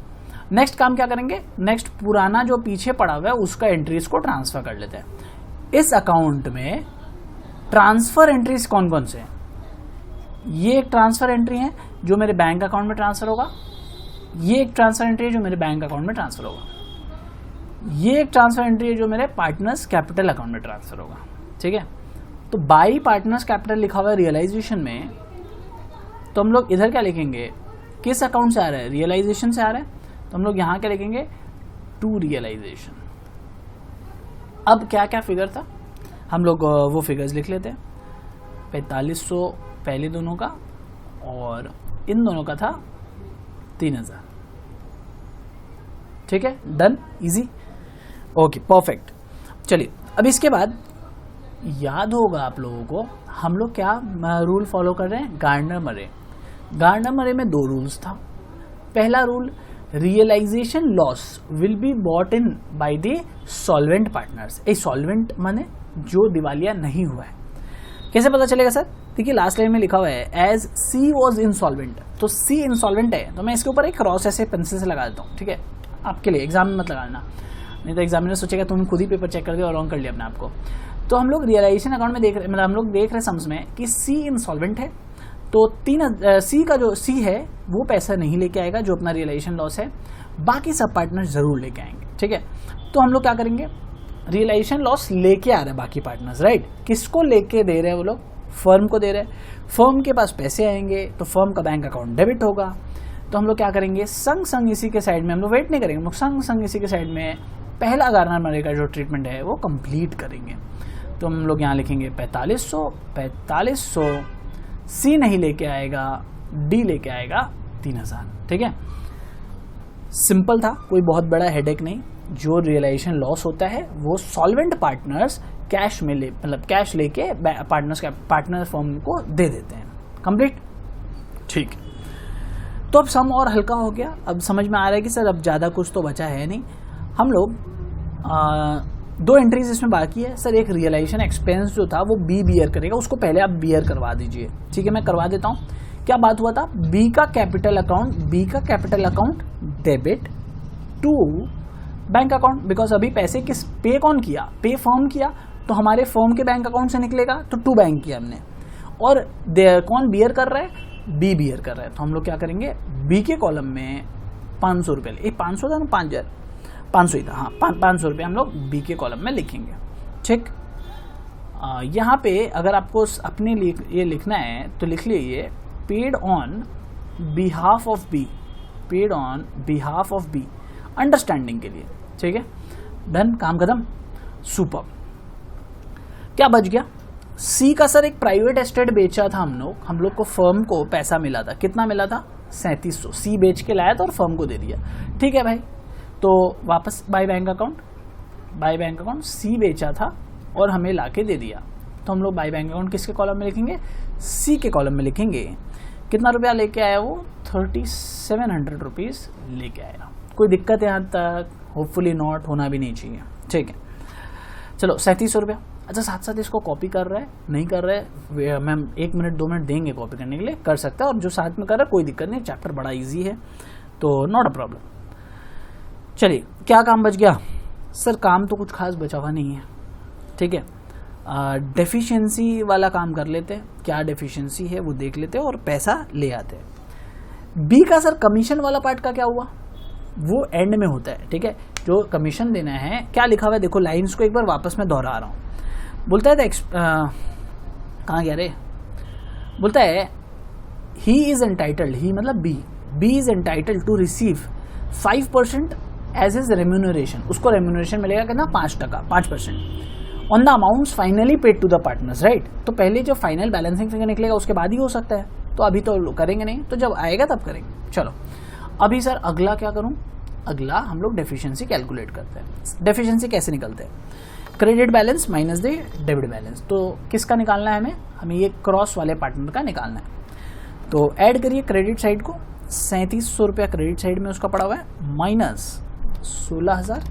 A: नेक्स्ट काम क्या करेंगे, नेक्स्ट पुराना जो पीछे पड़ा हुआ है उसका एंट्रीज को ट्रांसफर कर लेते हैं। इस अकाउंट में ट्रांसफर एंट्रीज कौन कौन से हैं, ये एक ट्रांसफर एंट्री है जो मेरे बैंक अकाउंट में ट्रांसफर होगा, ये एक ट्रांसफर एंट्री है जो मेरे बैंक अकाउंट में ट्रांसफर होगा, ये एक ट्रांसफर एंट्री है जो मेरे पार्टनर्स कैपिटल अकाउंट में ट्रांसफर होगा, ठीक है। तो बाई पार्टनर्स कैपिटल लिखा हुआ है रियलाइजेशन में, तो हम लोग इधर क्या लिखेंगे, किस अकाउंट से आ रहा है, रियलाइजेशन से आ रहा है, तो हम लोग यहाँ क्या लिखेंगे, टू रियलाइजेशन। अब क्या क्या फिगर था, हम लोग वो फिगर्स लिख लेते हैं। 4500 पहले दोनों का और इन दोनों का था 3000, ठीक है, डन, इजी, ओके, परफेक्ट। चलिए अब इसके बाद याद होगा आप लोगों को हम लोग क्या रूल फॉलो कर रहे हैं, गार्डनर मरे। गार्डनर मरे में 2 रूल्स था। पहला rule, realisation loss will be बॉट in by the solvent partners. A solvent माने जो दिवालिया नहीं हुआ है। कैसे पता चलेगा सर, देखिए लास्ट लाइन में लिखा हुआ है एज सी वॉज इंसॉल्वेंट, तो सी इंसॉल्वेंट है तो मैं इसके ऊपर एक क्रॉस ऐसे पेंसिल से लगा देता हूँ, ठीक है, आपके लिए, एग्जाम में मत लगाना, नहीं तो एग्जामिनर सोचेगा तुम खुद ही पेपर चेक कर दिया और रॉन्ग कर लिया अपने आपको। तो हम लोग रियलाइजेशन अकाउंट में देख रहे, मतलब हम लोग देख रहे सम्स में कि सी इंसॉल्वेंट है, तो सी का जो सी है वो पैसा नहीं लेके आएगा जो अपना रियलाइजेशन लॉस है, बाकी सब पार्टनर जरूर लेके आएंगे, ठीक है। तो हम लोग क्या करेंगे, रियलाइजेशन लॉस लेके आ रहे हैं बाकी पार्टनर्स, राइट, किसको लेके दे रहे हैं वो लोग, फर्म को दे रहे हैं, फर्म के पास पैसे आएंगे तो फर्म का बैंक अकाउंट डेबिट होगा। तो हम लोग क्या करेंगे, संग संग इसी के साइड में, हम लोग वेट नहीं करेंगे, हम लोग संग संग इसी के साइड में पहला गार्डनर मरे का जो ट्रीटमेंट है वो कंप्लीट करेंगे। तो हम लोग यहाँ लिखेंगे 4500, सी नहीं लेके आएगा, डी लेके आएगा 3000, ठीक है। सिंपल था, कोई बहुत बड़ा हेडेक नहीं। जो रियलाइजेशन लॉस होता है वो सॉल्वेंट पार्टनर्स कैश में ले, मतलब कैश लेके पार्टनर फर्म को दे देते हैं, कंप्लीट, ठीक। तो अब सम और हल्का हो गया, अब समझ में आ रहा है कि सर अब ज़्यादा कुछ तो बचा है नहीं। हम लोग 2 एंट्रीज इसमें बाकी है सर। एक रियलाइजेशन एक्सपेंस जो था वो बी बियर करेगा, उसको पहले आप बियर करवा दीजिए, ठीक है, मैं करवा देता हूँ। क्या बात हुआ था, बी का capital account debit to bank account, because अभी पैसे किस पे कौन किया, पे फर्म किया, तो हमारे फर्म के बैंक अकाउंट से निकलेगा, तो टू बैंक किया हमने, और कौन बियर कर रहा है, बी बियर कर रहा है। तो हम लोग क्या करेंगे, बी के कॉलम में 500 रुपये, 500 था ना, 500 ही था, हाँ, 500 रुपये हम लोग बी के कॉलम में लिखेंगे, ठीक। यहाँ पे अगर आपको अपने लिए ये लिखना है तो लिख लीजिए paid on behalf of B, understanding के लिए, ठीक है, डन, काम खत्म, सुपर। क्या बच गया, सी का सर एक प्राइवेट एस्टेट बेचा था हम लोग को फर्म को पैसा मिला था, कितना मिला था, 3700, सी बेच के लाया था और फर्म को दे दिया, ठीक है भाई। तो वापस बाय बैंक अकाउंट सी बेचा था और हमें लाके दे दिया, तो हम लोग बाय बैंक अकाउंट किसके कॉलम में लिखेंगे, सी के कॉलम में लिखेंगे। कितना रुपया लेके आया वो, 3700 रुपीज़ लेके आया, कोई दिक्कत यहाँ तक, होपफुली नॉट होना भी नहीं चाहिए, ठीक है। चलो 3700 रुपया, अच्छा साथ साथ इसको कॉपी कर रहा है, नहीं कर रहा है, मैम 1 मिनट 2 मिनट देंगे कॉपी करने के लिए, कर सकता है, और जो साथ में कर रहा है कोई दिक्कत नहीं, चैप्टर बड़ा ईजी है तो नॉट अ प्रॉब्लम। चलिए क्या काम बच गया सर, काम तो कुछ खास बचा हुआ नहीं है, ठीक है। डेफिशिएंसी वाला काम कर लेते हैं, क्या डेफिशिएंसी है वो देख लेते हैं और पैसा ले आते हैं। बी का सर कमीशन वाला पार्ट का क्या हुआ, वो एंड में होता है, ठीक है। जो कमीशन देना है, क्या लिखा हुआ है देखो, लाइंस को एक बार वापस मैं दोहरा रहा हूँ। बोलता है कहाँ गया रे, बोलता है ही इज एंटाइटल्ड, ही मतलब B is entitled to receive 5% as his remuneration, उसको रेम्यूनरेशन मिलेगा कितना, 5% on the amounts finally paid to the partners, right. तो पहले जो फाइनल बैलेंसिंग फिगर निकलेगा उसके बाद ही हो सकता है, तो अभी तो करेंगे नहीं, तो जब आएगा तब करेंगे। चलो अभी सर अगला क्या करूं, अगला हम लोग डेफिशिएंसी कैलकुलेट करते हैं। डेफिशिएंसी कैसे निकलते हैं? Credit balance minus the debit balance. तो किसका निकालना है हमें ये क्रॉस वाले पार्टनर का निकालना है। तो ऐड करिए क्रेडिट साइड को, 3700 रुपया क्रेडिट साइड में उसका पड़ा हुआ है, माइनस 16,000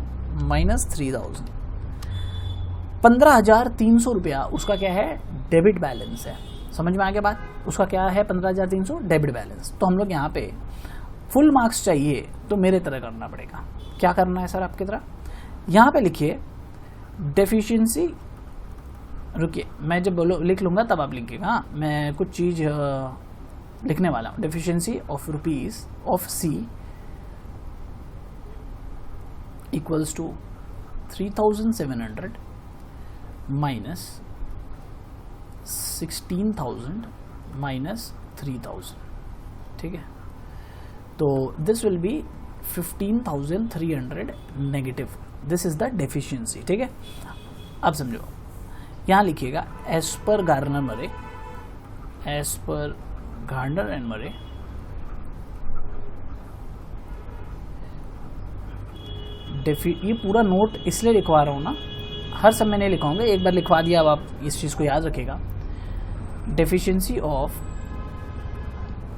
A: माइनस 3000, 15,300 रुपया उसका क्या है? डेबिट बैलेंस है। समझ में आ गया बात? उसका क्या है? 15,300 डेबिट बैलेंस। तो हम लोग यहाँ पे फुल मार्क्स चाहिए तो मेरे तरह करना पड़ेगा। क्या करना है सर आपकी तरह? यहाँ पे लिखिए डेफिशिएंसी, रुकिए मैं जब लिख लूँगा तब आप लिखिएगा। हाँ, मैं कुछ चीज़ लिखने वाला हूँ। Deficiency of rupees of C equals to 3,700 minus 16,000 minus 3,000। ठीक है, तो this will be 15,300 negative. This is the deficiency. ठीक है, अब समझो, यहाँ लिखिएगा एज पर गार्नर मरे, एज पर गार्नर एंड मरे ये पूरा नोट इसलिए लिखवा रहा हूँ ना, हर समय नहीं लिखवाऊंगा, एक बार लिखवा दिया। अब आप इस चीज़ को याद रखिएगा। Deficiency of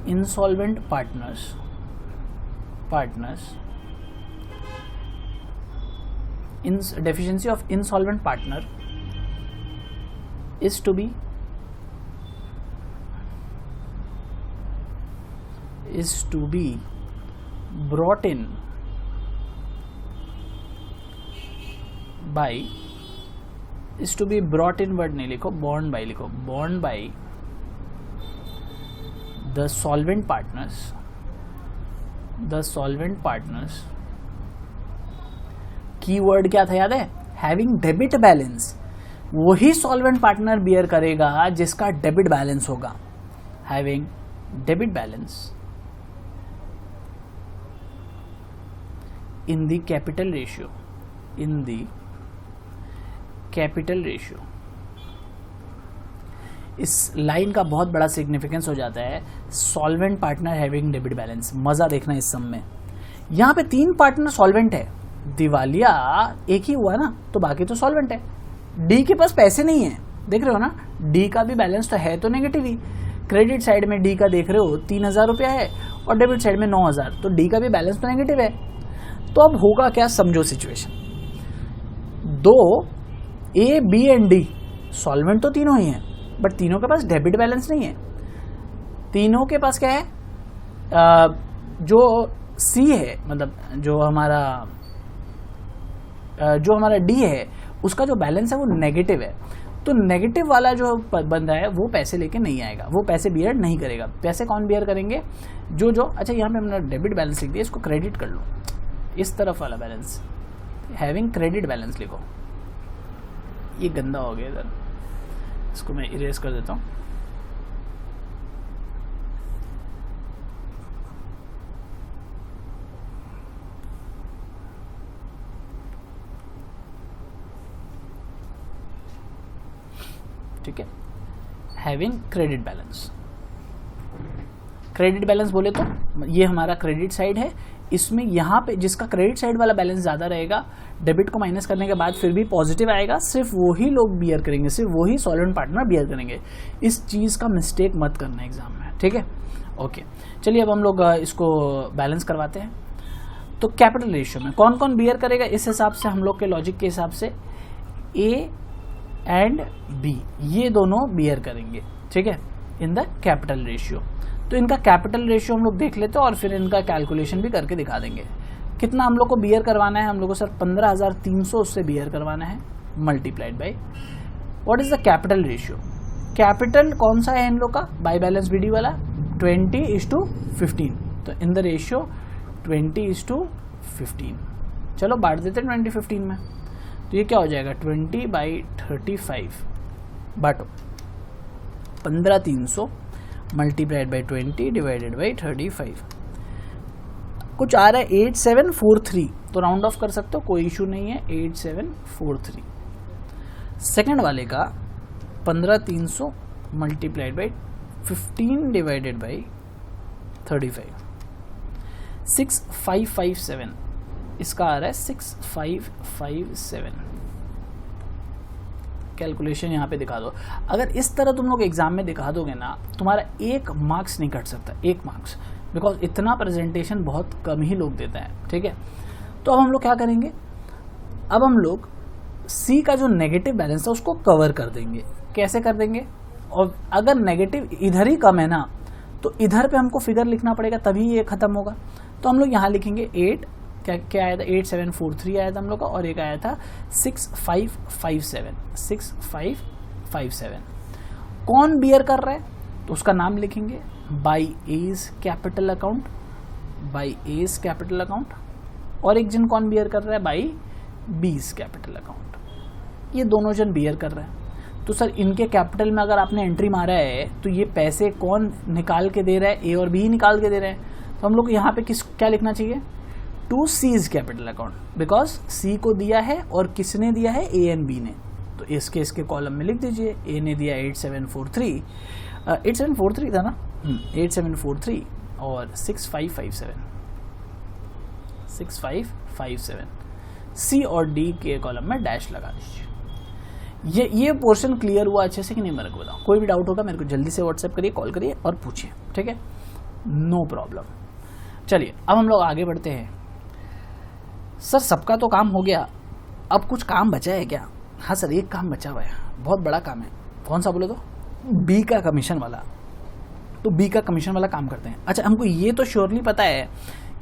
A: insolvent partners deficiency of insolvent partner is to be brought in by, is to be brought in word नहीं लिखो, bond by लिखो, bond by the solvent partners। Keyword क्या था याद है? Having debit balance. वही solvent partner beer करेगा जिसका डेबिट बैलेंस होगा। Having debit balance in the capital ratio, in the capital ratio. इस लाइन का बहुत बड़ा सिग्निफिकेंस हो जाता है, solvent partner having debit balance. मजा देखना इस सम में, यहाँ पे 3 पार्टनर सॉल्वेंट है, दिवालिया एक ही हुआ ना, तो बाकी तो सॉल्वेंट है। डी के पास पैसे नहीं है, देख रहे हो ना, डी का भी बैलेंस तो है तो नेगेटिव ही। क्रेडिट साइड में डी का देख रहे हो 3,000 रुपया है और डेबिट साइड में 9,000, तो डी का भी बैलेंस तो नेगेटिव है। तो अब होगा क्या, समझो सिचुएशन। दो A B and D solvent तो तीनों ही हैं, बट तीनों के पास डेबिट बैलेंस नहीं है। तीनों के पास क्या है? जो सी है, मतलब जो हमारा डी है, उसका जो बैलेंस है वो नेगेटिव है। तो नेगेटिव वाला जो बंदा है वो पैसे लेके नहीं आएगा, वो पैसे बियर नहीं करेगा। पैसे कौन बियर करेंगे? जो अच्छा, यहाँ पे हमने डेबिट बैलेंस लिख दिया, इसको क्रेडिट कर लो। इस तरफ वाला बैलेंस हैविंग क्रेडिट बैलेंस लिखो। ये गंदा हो गया इधर, इसको मैं इरेज कर देता हूँ। ठीक है, having credit balance. Credit balance बोले तो ये हमारा क्रेडिट साइड है, इसमें यहाँ पे जिसका क्रेडिट साइड वाला बैलेंस ज़्यादा रहेगा, डेबिट को माइनस करने के बाद फिर भी पॉजिटिव आएगा, सिर्फ वही लोग बियर करेंगे, सिर्फ वही सॉल्वेंट पार्टनर बियर करेंगे। इस चीज़ का मिस्टेक मत करना एग्जाम में, ठीक है? ओके, चलिए अब हम लोग इसको बैलेंस करवाते हैं। तो कैपिटल रेशियो में कौन कौन बियर करेगा, इस हिसाब से हम लोग के लॉजिक के हिसाब से ए एंड बी ये दोनों बियर करेंगे, ठीक है, इन द कैपिटल रेशियो। तो इनका कैपिटल रेशियो हम लोग देख लेते हैं और फिर इनका कैलकुलेशन भी करके दिखा देंगे। कितना हम लोग को बियर करवाना है? हम लोग को सर 15,300 उससे बियर करवाना है, multiplied by what is the capital ratio. Capital कौन सा है इन लोग का? बाय बैलेंस बीडी वाला 20:15। तो इन द रेशियो 20:15। चलो बांट देते हैं 20:15 में। तो ये क्या हो जाएगा? 20/35 बांटो, 15,300 मल्टीप्लाइड बाई 20 डिवाइडेड बाई 35। कुछ आ रहा है 8743, तो राउंड ऑफ कर सकते हो, कोई इशू नहीं है। 8743 सेकंड वाले का 15,300 मल्टीप्लाइड बाई 15 डिवाइडेड बाई 35, 6557 इसका आ रहा है 6557। कैलकुलेशन यहाँ पे दिखा दो। अगर इस तरह तुम लोग एग्जाम में दिखा दोगे ना, तुम्हारा 1 मार्क्स नहीं कट सकता, 1 मार्क्स, बिकॉज इतना प्रेजेंटेशन बहुत कम ही लोग देता है, ठीक है। तो अब हम लोग क्या करेंगे, अब हम लोग सी का जो नेगेटिव बैलेंस है उसको कवर कर देंगे। कैसे कर देंगे, और अगर नेगेटिव इधर ही कम है ना, तो इधर पे हमको फिगर लिखना पड़ेगा, तभी ये खत्म होगा। तो हम लोग यहाँ लिखेंगे 8, क्या आया था, 8743 आया था हम लोग का, और एक आया था 6557। कौन बियर कर रहा है, तो उसका नाम लिखेंगे by his capital account, by his capital account, और एक जन कौन बियर कर रहा है, बाई बीज कैपिटल अकाउंट। ये दोनों जन बियर कर रहे हैं। तो सर इनके कैपिटल में अगर आपने एंट्री मारा है तो ये पैसे कौन निकाल के दे रहा है, ए और बी निकाल के दे रहे हैं। तो हम लोग को यहाँ पे क्या लिखना चाहिए, to cease capital account, because C को दिया है और किसने दिया है, ए एंड बी ने। तो इसके कॉलम में लिख दीजिए, ए ने दिया 8743 था ना, 8743 और 6557, सी और डी के कॉलम में डैश लगा दीजिए। ये पोर्शन क्लियर हुआ अच्छे से कि नहीं, मेरे को बताओ। कोई भी डाउट होगा मेरे को जल्दी से व्हाट्सएप करिए, कॉल करिए और पूछिए, ठीक है, नो प्रॉब्लम। चलिए अब हम लोग आगे बढ़ते हैं। सर सबका तो काम हो गया, अब कुछ काम बचा है क्या? हाँ सर एक काम बचा हुआ है, बहुत बड़ा काम है। कौन सा बोले तो, बी का कमीशन वाला। तो बी का कमीशन वाला काम करते हैं। अच्छा हमको ये तो श्योरली पता है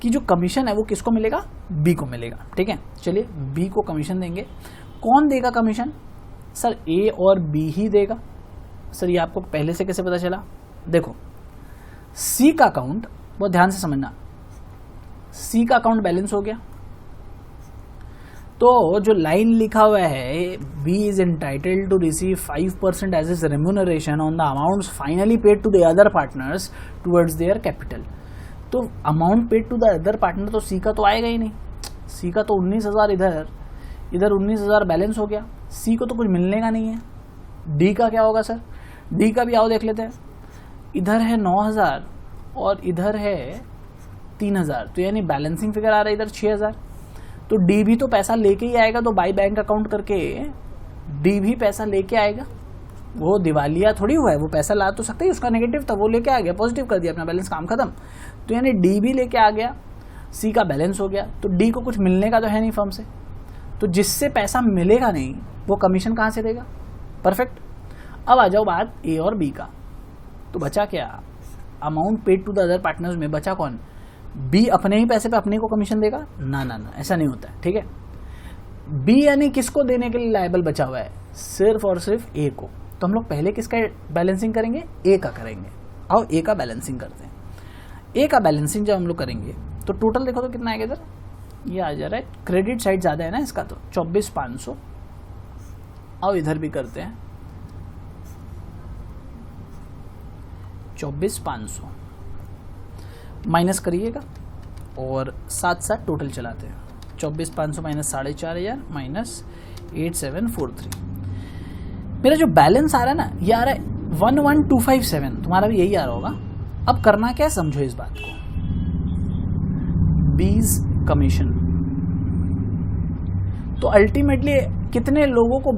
A: कि जो कमीशन है वो किसको मिलेगा, बी को मिलेगा, ठीक है। चलिए बी को कमीशन देंगे। कौन देगा कमीशन, सर ए और बी ही देगा। सर ये आपको पहले से कैसे पता चला, देखो सी का अकाउंट, बहुत ध्यान से समझना, सी का अकाउंट बैलेंस हो गया, तो जो लाइन लिखा हुआ है B is entitled to receive 5% as his remuneration on the amounts finally paid to the other partners towards their capital. तो amount paid to the other partner तो सी का तो आएगा ही नहीं, सी का तो 19,000 इधर 19,000 बैलेंस हो गया, सी को तो कुछ मिलने का नहीं है। डी का क्या होगा सर, डी का भी आओ देख लेते हैं। इधर है 9,000 और इधर है 3,000, तो यानी बैलेंसिंग फिगर आ रहा है इधर 6,000। तो डी भी तो पैसा लेके ही आएगा, तो बाई बैंक अकाउंट करके डी भी पैसा लेके आएगा। वो दिवालिया थोड़ी हुआ है, वो पैसा ला तो सकते ही, उसका नेगेटिव था वो लेके आ गया, पॉजिटिव कर दिया अपना बैलेंस, काम खत्म। तो यानी डी भी लेके आ गया, सी का बैलेंस हो गया, तो डी को कुछ मिलने का तो है नहीं फर्म से, तो जिससे पैसा मिलेगा नहीं वो कमीशन कहाँ से देगा। परफेक्ट। अब आ जाओ बात ए और बी का। तो बचा क्या, amount paid to the other partners में बचा कौन, बी अपने ही पैसे पे अपने को कमीशन देगा, ना ना ना ऐसा नहीं होता है, ठीक है। बी यानी किसको देने के लिए लायबल बचा हुआ है, सिर्फ और सिर्फ ए को। तो हम लोग पहले किसका बैलेंसिंग करेंगे, ए का करेंगे। आओ ए का बैलेंसिंग करते हैं। ए का बैलेंसिंग जब हम लोग करेंगे तो टोटल देखो तो कितना आएगा इधर, ये आ जा रहा है, क्रेडिट साइड ज़्यादा है ना इसका, तो 24,500। आओ इधर भी करते हैं 24,500 माइनस करिएगा और साथ साथ टोटल चलाते हैं। 24,500 माइनस 4,500 माइनस 8743। मेरा जो बैलेंस आ रहा है ना, ये आ रहा है 11,257, तुम्हारा भी यही आ रहा होगा। अब करना क्या, समझो इस बात को, बीज कमीशन। तो अल्टीमेटली कितने लोगों को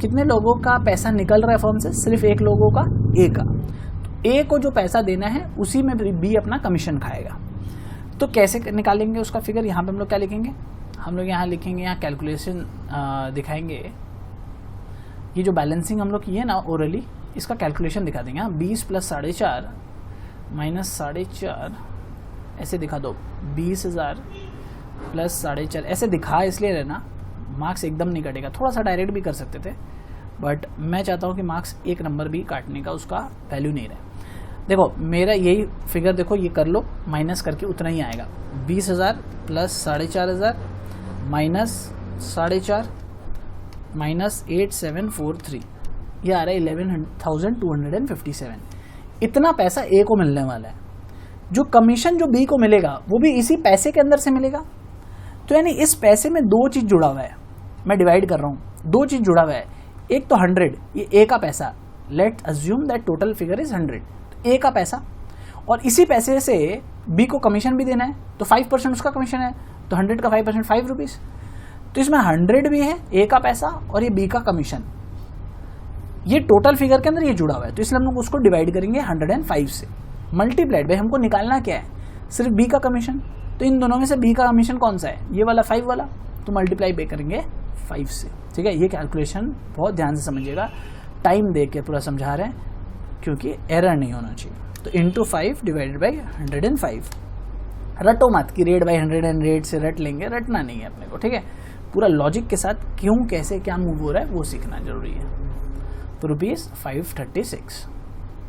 A: कितने लोगों का पैसा निकल रहा है फर्म से, सिर्फ एक लोगों का, ए का। ए को जो पैसा देना है उसी में बी अपना कमीशन खाएगा। तो कैसे निकालेंगे उसका फिगर, यहाँ पे हम लोग क्या लिखेंगे, हम लोग यहाँ लिखेंगे, यहाँ कैलकुलेशन दिखाएंगे। ये जो बैलेंसिंग हम लोग किए ना ओरली, इसका कैलकुलेशन दिखा देंगे। 20 प्लस 4.5 माइनस 4.5 ऐसे दिखा दो, 20,000 प्लस 4.5 ऐसे दिखा इसलिए रहना, मार्क्स एकदम नहीं कटेगा। थोड़ा सा डायरेक्ट भी कर सकते थे, बट मैं चाहता हूँ कि मार्क्स एक नंबर भी काटने का उसका वैल्यू नहीं रहे। देखो मेरा यही फिगर देखो, ये कर लो, माइनस करके उतना ही आएगा। 20,000 प्लस 4,500 माइनस 4.5 माइनस 8743, ये आ रहा है 11,257। इतना पैसा ए को मिलने वाला है। जो कमीशन जो बी को मिलेगा वो भी इसी पैसे के अंदर से मिलेगा। तो यानी इस पैसे में दो चीज़ जुड़ा हुआ है, मैं डिवाइड कर रहा हूँ, दो चीज़ जुड़ा हुआ है। एक तो 100, ये ए का पैसा, late assume that total figure is 100, ए का पैसा, और इसी पैसे से बी को कमीशन भी देना है, तो 5% उसका कमीशन है, तो तो 100 का 5% 5 रुपीज़। तो इसमें 100 भी है, ए का पैसा, और ये बी का कमीशन, ये टोटल फिगर के अंदर ये जुड़ा हुआ है। तो इसलिए हम लोग उसको डिवाइड करेंगे 105 से, मल्टीप्लाइड भाई हमको निकालना क्या है, सिर्फ बी का कमीशन। तो इन दोनों में से बी का कमीशन कौन सा है, ये वाला 5 वाला, तो मल्टीप्लाई पे करेंगे 5 से। ठीक है, ये कैलकुलेशन बहुत ध्यान से समझिएगा, टाइम देख के पूरा समझा रहे हैं क्योंकि एरर नहीं होना चाहिए। तो इंटू 5 डिवाइडेड बाई 105। रटो मत कि रेट बाई 100 से रट लेंगे, रटना नहीं है अपने को। ठीक है, पूरा लॉजिक के साथ क्यों कैसे क्या मूव हो रहा है वो सीखना जरूरी है। तो ₹536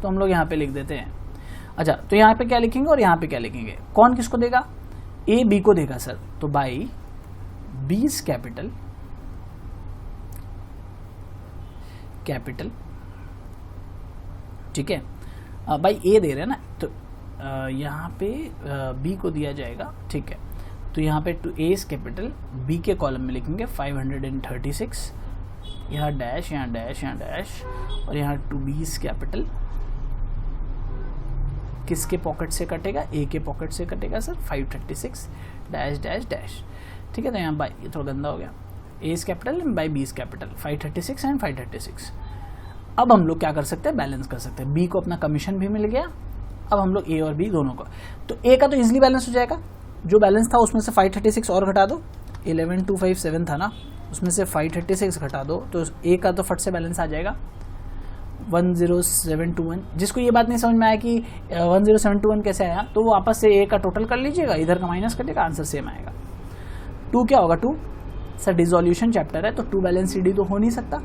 A: तो हम लोग यहाँ पे लिख देते हैं। अच्छा, तो यहाँ पे क्या लिखेंगे और यहाँ पे क्या लिखेंगे, कौन किसको देगा, ए बी को देगा सर, तो बाई बीस कैपिटल ठीक है, बाई ए दे रहे हैं ना, तो यहाँ पे बी को दिया जाएगा। ठीक है, तो यहाँ पे टू ए कैपिटल, बी के कॉलम में लिखेंगे 536, यहाँ डैश, यहाँ डैश, यहाँ डैश, और यहाँ टू बीस कैपिटल किसके पॉकेट से कटेगा, ए के पॉकेट से कटेगा सर, 536 डैश डैश डैश। ठीक है, तो यहाँ बाई, ये थोड़ा गंदा हो गया, A capital by B's capital, 536 and 536। अब हम लोग क्या कर सकते हैं, बैलेंस कर सकते हैं। बी को अपना कमीशन भी मिल गया, अब हम लोग ए और बी दोनों का, तो ए का तो इजीली बैलेंस हो जाएगा, जो बैलेंस था उसमें से 536 और घटा दो, 11257 था ना, उसमें से 536 घटा दो, तो ए का तो फट से बैलेंस आ जाएगा 10721। जिसको ये बात नहीं समझ में आया कि 10721 कैसे आया, तो वो वापस से ए का टोटल कर लीजिएगा, इधर का माइनस कर देगा, आंसर सेम आएगा। 2 क्या होगा, 2 सर डिसोल्यूशन चैप्टर है, तो 2 बैलेंस सीडी तो हो नहीं सकता,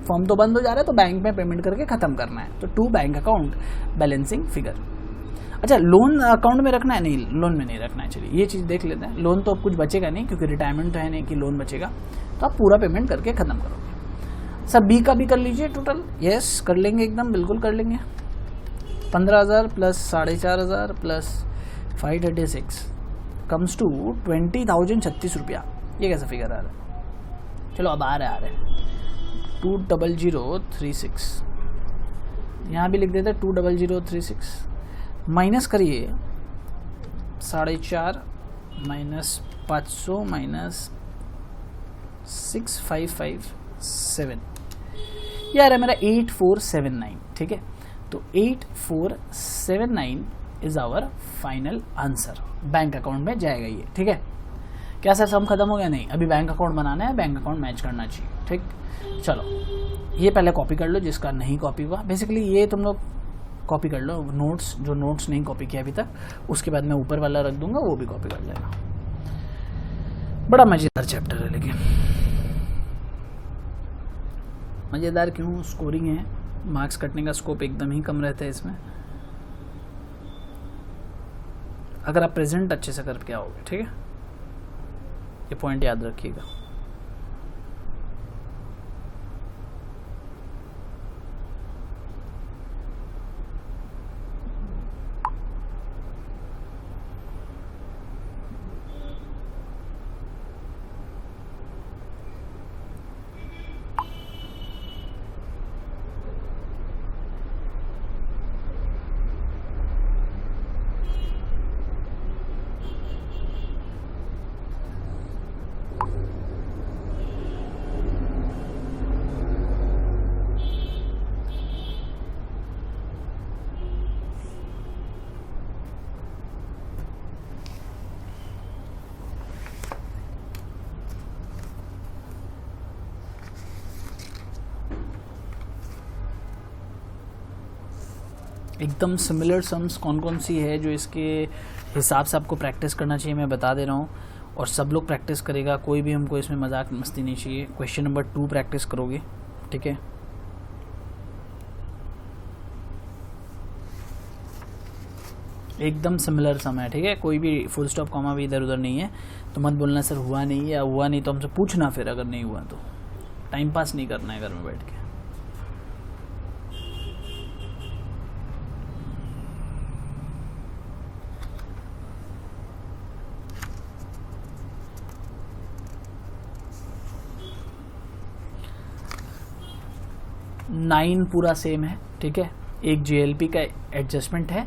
A: फॉर्म तो बंद हो जा रहा है, तो बैंक में पेमेंट करके खत्म करना है, तो 2 बैंक अकाउंट बैलेंसिंग फिगर। अच्छा, लोन अकाउंट में रखना है, नहीं लोन में नहीं रखना है, चलिए ये चीज़ देख लेते हैं। लोन तो अब कुछ बचेगा नहीं क्योंकि रिटायरमेंट तो है नहीं कि लोन बचेगा, तो आप पूरा पेमेंट करके ख़त्म करोगे। सर बी का भी कर लीजिए टोटल, यस कर लेंगे, एकदम बिल्कुल कर लेंगे। 15,000 प्लस 4,500 प्लस 536 कम्स टू 20,036 रुपया। ये कैसा फिगर आ रहा है, चलो अब आ रहा है 20036, यहाँ भी लिख देते हैं 20036, माइनस करिए 4.5 माइनस 500 माइनस 6557, ये आ रहा है मेरा 8479। ठीक है, तो 8479 is our final answer, bank account में जाएगा ये। ठीक है, क्या सर सम खत्म हो गया, नहीं अभी बैंक अकाउंट बनाना है, बैंक अकाउंट मैच करना चाहिए। ठीक, चलो ये पहले कॉपी कर लो जिसका नहीं कॉपी हुआ, बेसिकली ये तुम लोग कॉपी कर लो नोट्स, जो नोट्स नहीं कॉपी किया अभी तक, उसके बाद मैं ऊपर वाला रख दूंगा, वो भी कॉपी कर लेना। बड़ा मज़ेदार चैप्टर है, लेकिन मज़ेदार क्यों, स्कोरिंग है, मार्क्स कटने का स्कोप एकदम ही कम रहता है इसमें, अगर आप प्रेजेंट अच्छे से करके आओगे। ठीक है, ये पॉइंट याद रखिएगा। एकदम सिमिलर सम्स कौन कौन सी है जो इसके हिसाब से आपको प्रैक्टिस करना चाहिए, मैं बता दे रहा हूँ, और सब लोग प्रैक्टिस करेगा, कोई भी हमको इसमें मजाक मस्ती नहीं चाहिए। क्वेश्चन नंबर 2 प्रैक्टिस करोगे, ठीक है, एकदम सिमिलर सम है। ठीक है, कोई भी फुल स्टॉप कॉमा भी इधर उधर नहीं है, तो मत बोलना सर हुआ नहीं या हुआ नहीं, तो हमसे पूछना फिर, अगर नहीं हुआ तो टाइम पास नहीं करना है घर में बैठ के। नाइन पूरा सेम है। ठीक है, एक JLP का एडजस्टमेंट है,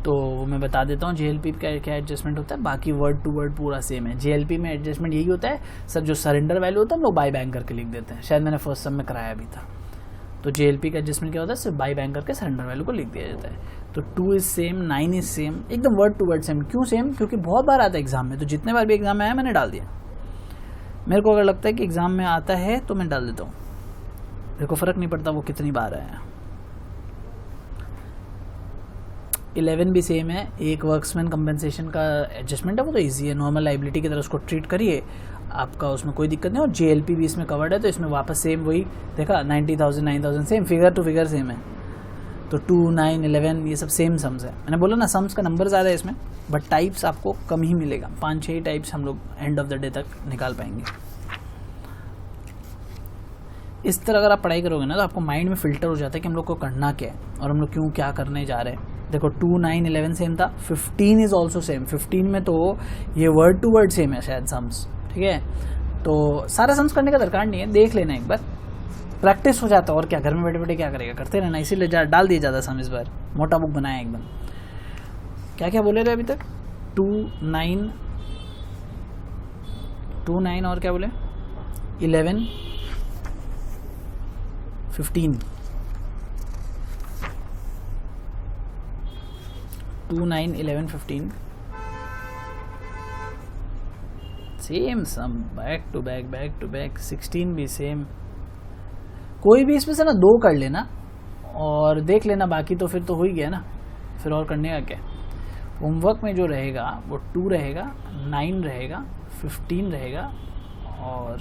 A: तो वो मैं बता देता हूँ JLP का क्या एडजस्टमेंट होता है, बाकी वर्ड टू वर्ड पूरा सेम है। JLP में एडजस्टमेंट यही होता है सर, जो सरेंडर वैल्यू होता है हम लोग बाई बैंक करके लिख देते हैं, शायद मैंने फर्स्ट सम में कराया भी था। तो JLP का एडजस्टमेंट क्या होता है, सिर्फ बाई बैंक करके सरेंडर वैल्यू को लिख दिया जाता है। तो 2 इज सेम, 9 इज सेम, एकदम वर्ड टू वर्ड सेम। क्यों सेम? क्योंकि बहुत बार आता है एग्जाम में, तो जितने बार भी एग्जाम में आया मैंने डाल दिया। मेरे को अगर लगता है कि एग्जाम में आता है तो मैं डाल देता हूँ, मेरे को फ़र्क नहीं पड़ता वो कितनी बार आया। 11 भी सेम है, एक वर्क्समैन कंपनसेशन का एडजस्टमेंट है, वो तो इजी है, नॉर्मल लाइबिलिटी की तरह उसको ट्रीट करिए, आपका उसमें कोई दिक्कत नहीं। और JLP भी इसमें कवर्ड है, तो इसमें वापस सेम वही देखा, 90,000 9,000 same, figure to figure same है। तो 2, 9, 11 ये सब सेम सम्स है। मैंने बोला ना सम्स का नंबर ज़्यादा है इसमें, बट टाइप्स आपको कम ही मिलेगा, 5-6 टाइप्स हम लोग एंड ऑफ द डे तक निकाल पाएंगे। इस तरह अगर आप पढ़ाई करोगे ना तो आपको माइंड में फिल्टर हो जाता है कि हम लोग को करना क्या है और हम लोग क्यों क्या करने जा रहे हैं। देखो 2, 9, 11 सेम था, 15 इज ऑल्सो सेम। 15 में तो ये वर्ड टू वर्ड सेम है शायद सम्स, ठीक है। तो सारा सम्स करने का दरकार नहीं है, देख लेना एक बार, प्रैक्टिस हो जाता है। और क्या, घर में बैठे बैठे क्या करेगा, करते रहना। इसीलिए डाल दिया ज़्यादा सम इस बार, मोटा बुक बनाया एकदम। क्या क्या बोले रहे अभी तक? 2, 9 और क्या बोले? 11, 15। 2, 9, 11, 15 same sum, back to back. 16 भी सेम। कोई भी इसमें से ना 2 कर लेना और देख लेना, बाकी तो फिर तो हो ही गया ना, फिर और करने का क्या। होमवर्क में जो रहेगा वो 2 रहेगा, 9 रहेगा, 15 रहेगा और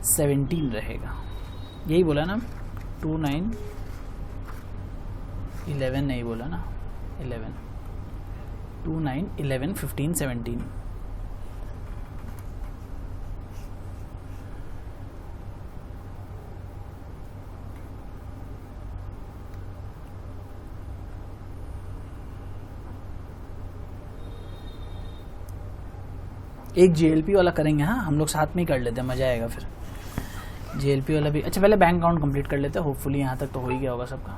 A: 17 रहेगा। यही बोला ना, 2, 9, 11 नहीं बोला ना, 11, 2, 9, 11, 15, 17। एक JLP वाला करेंगे, हाँ हम लोग साथ में ही कर लेते हैं, मज़ा आएगा फिर। JLP वाला भी अच्छा, पहले बैंक अकाउंट कंप्लीट कर लेते हैं, होपफुली यहाँ तक तो हो ही गया होगा सबका।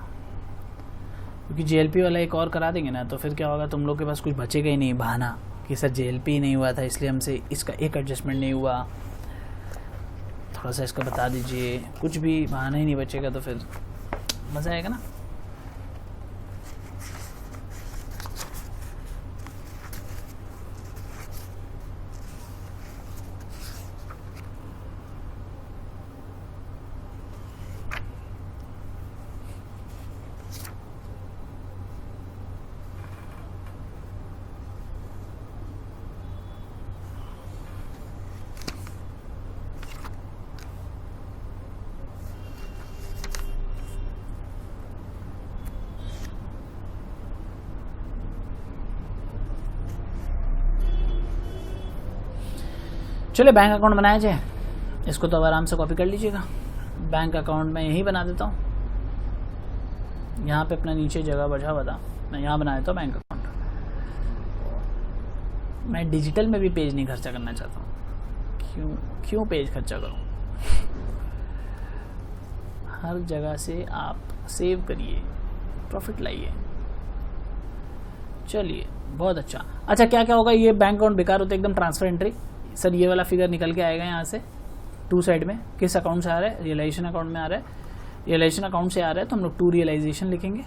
A: क्योंकि JLP वाला एक और करा देंगे ना तो फिर क्या होगा, तुम लोग के पास कुछ बचेगा ही नहीं बहाना कि सर JLP ही नहीं हुआ था इसलिए हमसे इसका एक एडजस्टमेंट नहीं हुआ, थोड़ा सा इसका बता दीजिए, कुछ भी बहाना ही नहीं बचेगा, तो फिर मज़ा आएगा ना। चलिए बैंक अकाउंट बनाया जाए, इसको तो अब आराम से कॉपी कर लीजिएगा। बैंक अकाउंट मैं यही बना देता हूँ, यहाँ पे अपना नीचे जगह बचा हुआ था, मैं यहाँ बना देता हूँ बैंक अकाउंट। मैं डिजिटल में भी पेज नहीं खर्चा करना चाहता हूँ, क्यों पेज खर्चा करूँ। हर जगह से आप सेव करिए, प्रॉफिट लाइए। चलिए बहुत अच्छा। अच्छा क्या क्या होगा, ये बैंक अकाउंट बेकार होता है एकदम, ट्रांसफर एंट्री। सर ये वाला फिगर निकल के आएगा यहाँ से 2 साइड में, किस अकाउंट से आ रहा है, रियलाइजेशन अकाउंट में आ रहा है, रियलाइजेशन अकाउंट से आ रहा है तो हम लोग 2 रियलाइजेशन लिखेंगे।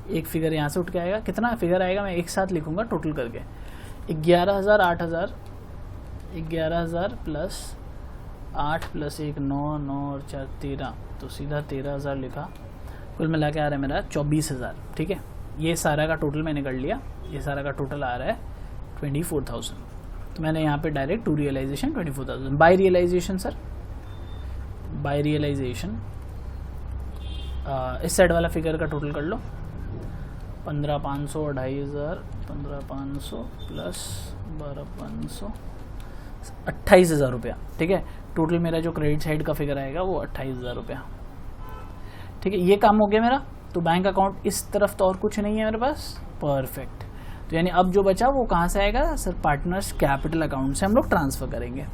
A: एक फिगर यहाँ से उठ के आएगा, कितना फिगर आएगा मैं एक साथ लिखूंगा टोटल करके, 11,000, 8,000, 11,000 प्लस 8 प्लस 1 9, 9 और 4 13, तो सीधा 13,000 लिखा। कुल मिला के आ रहा है मेरा 24,000, ठीक है। ये सारा का टोटल मैंने कर लिया, ये सारा का टोटल आ रहा है 24,000। तो मैंने यहाँ पे direct 2 realisation 24,000। By realisation sir, by realisation इस साइड वाला फिगर का टोटल कर लो, 15,500, 2,500, 15,500 प्लस 12,500, 28,000 रुपया, ठीक है। टोटल मेरा जो क्रेडिट साइड का फिगर आएगा वो 28,000 रुपया, ठीक है। ये काम हो गया मेरा। तो बैंक अकाउंट इस तरफ तो और कुछ नहीं है मेरे पास, परफेक्ट। तो यानी अब जो बचा वो कहाँ से आएगा सर, पार्टनर्स कैपिटल अकाउंट से हम लोग ट्रांसफ़र करेंगे।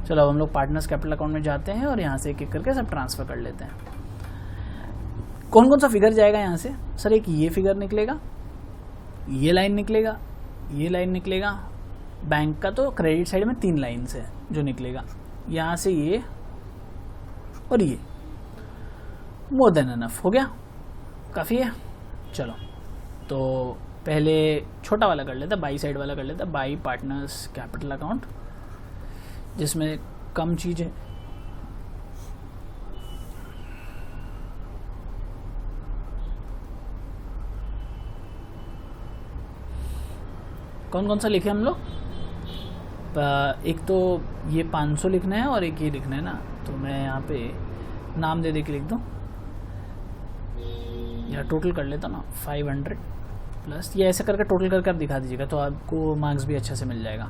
A: चलो अब हम लोग पार्टनर्स कैपिटल अकाउंट में जाते हैं और यहाँ से एक एक करके सब ट्रांसफ़र कर लेते हैं। कौन कौन सा फिगर जाएगा यहाँ से सर, एक ये फिगर निकलेगा, ये लाइन निकलेगा, ये लाइन निकलेगा। बैंक का तो क्रेडिट साइड में 3 लाइन्स है जो निकलेगा, यहाँ से ये और ये। मोर देन एनफ, हो गया, काफ़ी है। चलो तो पहले छोटा वाला कर लेता, बाई साइड वाला कर लेता, बाई पार्टनर्स कैपिटल अकाउंट, जिसमें कम चीज़ है। कौन कौन सा लिखे हम लोग? एक तो ये 500 लिखना है और एक ये लिखना है ना, तो मैं यहाँ पे नाम दे के लिख दूँ, या टोटल कर लेता ना 500 प्लस, ये ऐसे करके टोटल करके आप दिखा दीजिएगा तो आपको मार्क्स भी अच्छा से मिल जाएगा।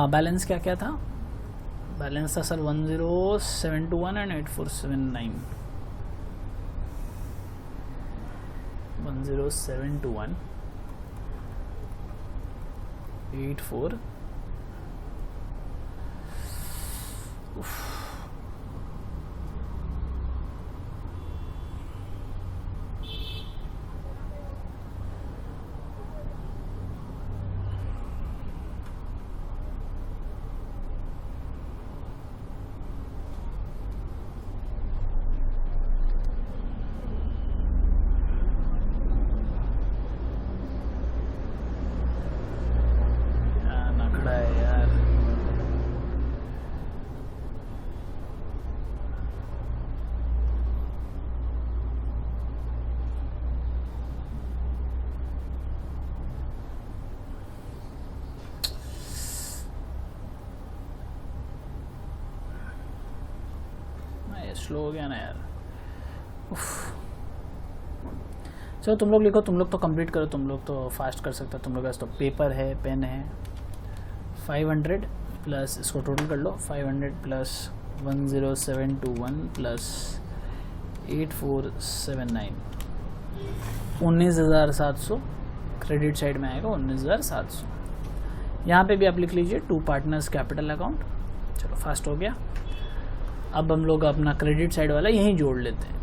A: बैलेंस क्या क्या था? बैलेंस था सर 10721 एंड 8479, 10721 84। स्लो हो गया ना यार। चलो तुम लोग लिखो, तुम लोग तो कंप्लीट करो, तुम लोग तो फास्ट कर सकते हो, तुम लोग के पास तो पेपर है, पेन है। 500 प्लस, इसको टोटल कर लो, 500 प्लस 10721 प्लस 8479, 19,700 क्रेडिट साइड में आएगा, 19,700। यहाँ पे भी आप लिख लीजिए 2 पार्टनर्स कैपिटल अकाउंट। चलो फास्ट हो गया। अब हम लोग अपना क्रेडिट साइड वाला यहीं जोड़ लेते हैं।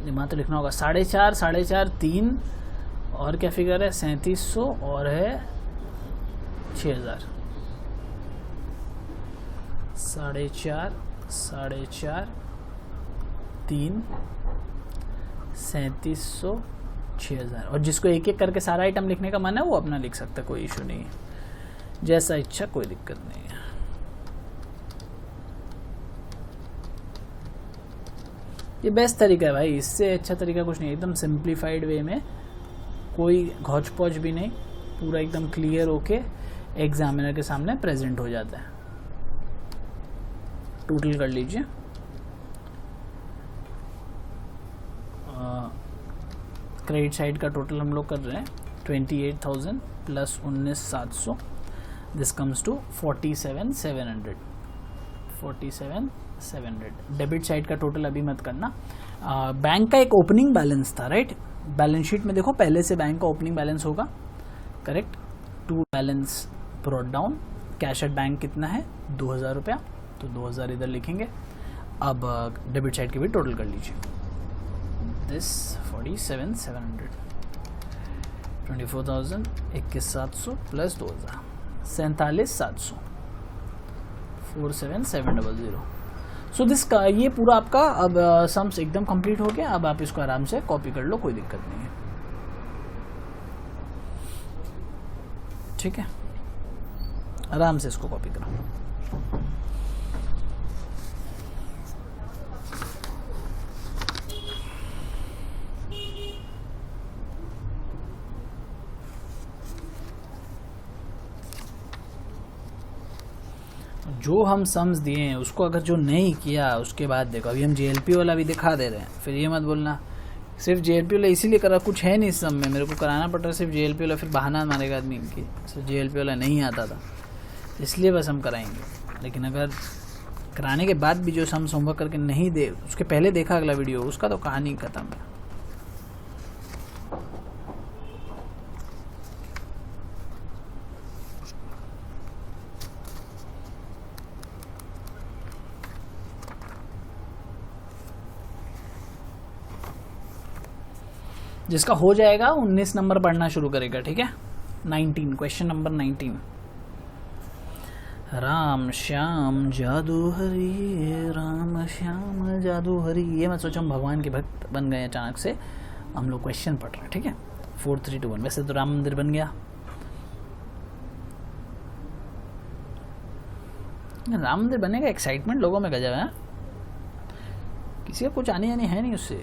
A: दिमाग तो लिखना होगा 4.5, 4.5, 3 और क्या फिगर है 3700 और है 6000। 4.5, 4.5, 3, 3700, 6000। और जिसको एक एक करके सारा आइटम लिखने का मन है वो अपना लिख सकता है, कोई इशू नहीं है, जैसा इच्छा, कोई दिक्कत नहीं है। ये बेस्ट तरीका है भाई, इससे अच्छा तरीका कुछ नहीं है। एकदम सिंप्लीफाइड वे में, कोई घौच पौच भी नहीं, पूरा एकदम क्लियर होके एग्जामिनर के सामने प्रेजेंट हो जाता है। टोटल कर लीजिए, क्रेडिट साइड का टोटल हम लोग कर रहे हैं 28,000 plus 19,700, this comes to 47,700, 47,700। Debit side का टोटल अभी मत करना। बैंक का एक ओपनिंग बैलेंस था, राइट? बैलेंस शीट में देखो पहले से बैंक का ओपनिंग बैलेंस होगा, correct? To balance brought down, cash at bank कितना है 2,000 रुपया, तो 2,000 इधर लिखेंगे। अब डेबिट साइड के भी टोटल कर लीजिए, दिस 47,700, 24,000, 21,700 प्लस 2,000, 47,700, 47,700। सो दिस का ये पूरा आपका अब सम्स एकदम कंप्लीट हो गया। अब आप इसको आराम से कॉपी कर लो, कोई दिक्कत नहीं है, ठीक है? आराम से इसको कॉपी करो। जो हम सम्स दिए हैं उसको अगर जो नहीं किया उसके बाद देखो, अभी हम JLP वाला भी दिखा दे रहे हैं, फिर ये मत बोलना सिर्फ JLP वाला इसीलिए करा, कुछ है नहीं इस सम में, मेरे को कराना पड़ रहा है सिर्फ JLP वाला, फिर बहाना मारेगा आदमी कि सिर्फ JLP वाला नहीं आता था इसलिए बस हम कराएंगे। लेकिन अगर कराने के बाद भी जो सम्स होमवर्क करके नहीं दे, उसके पहले देखा अगला वीडियो, उसका तो कहानी खत्म है। जिसका हो जाएगा 19 नंबर पढ़ना शुरू करेगा, ठीक है। 19, क्वेश्चन नंबर 19। राम श्याम जादू हरी, राम श्याम जादू हरी। ये मैं सोचा हम भगवान के भक्त बन गए अचानक से, हम लोग क्वेश्चन पढ़ रहे हैं, ठीक है। 4, 3, 2, 1। वैसे तो राम मंदिर बन गया। राम मंदिर बनने का एक्साइटमेंट लोगों में गजब है, किसी का कुछ आने जाने है नहीं उससे,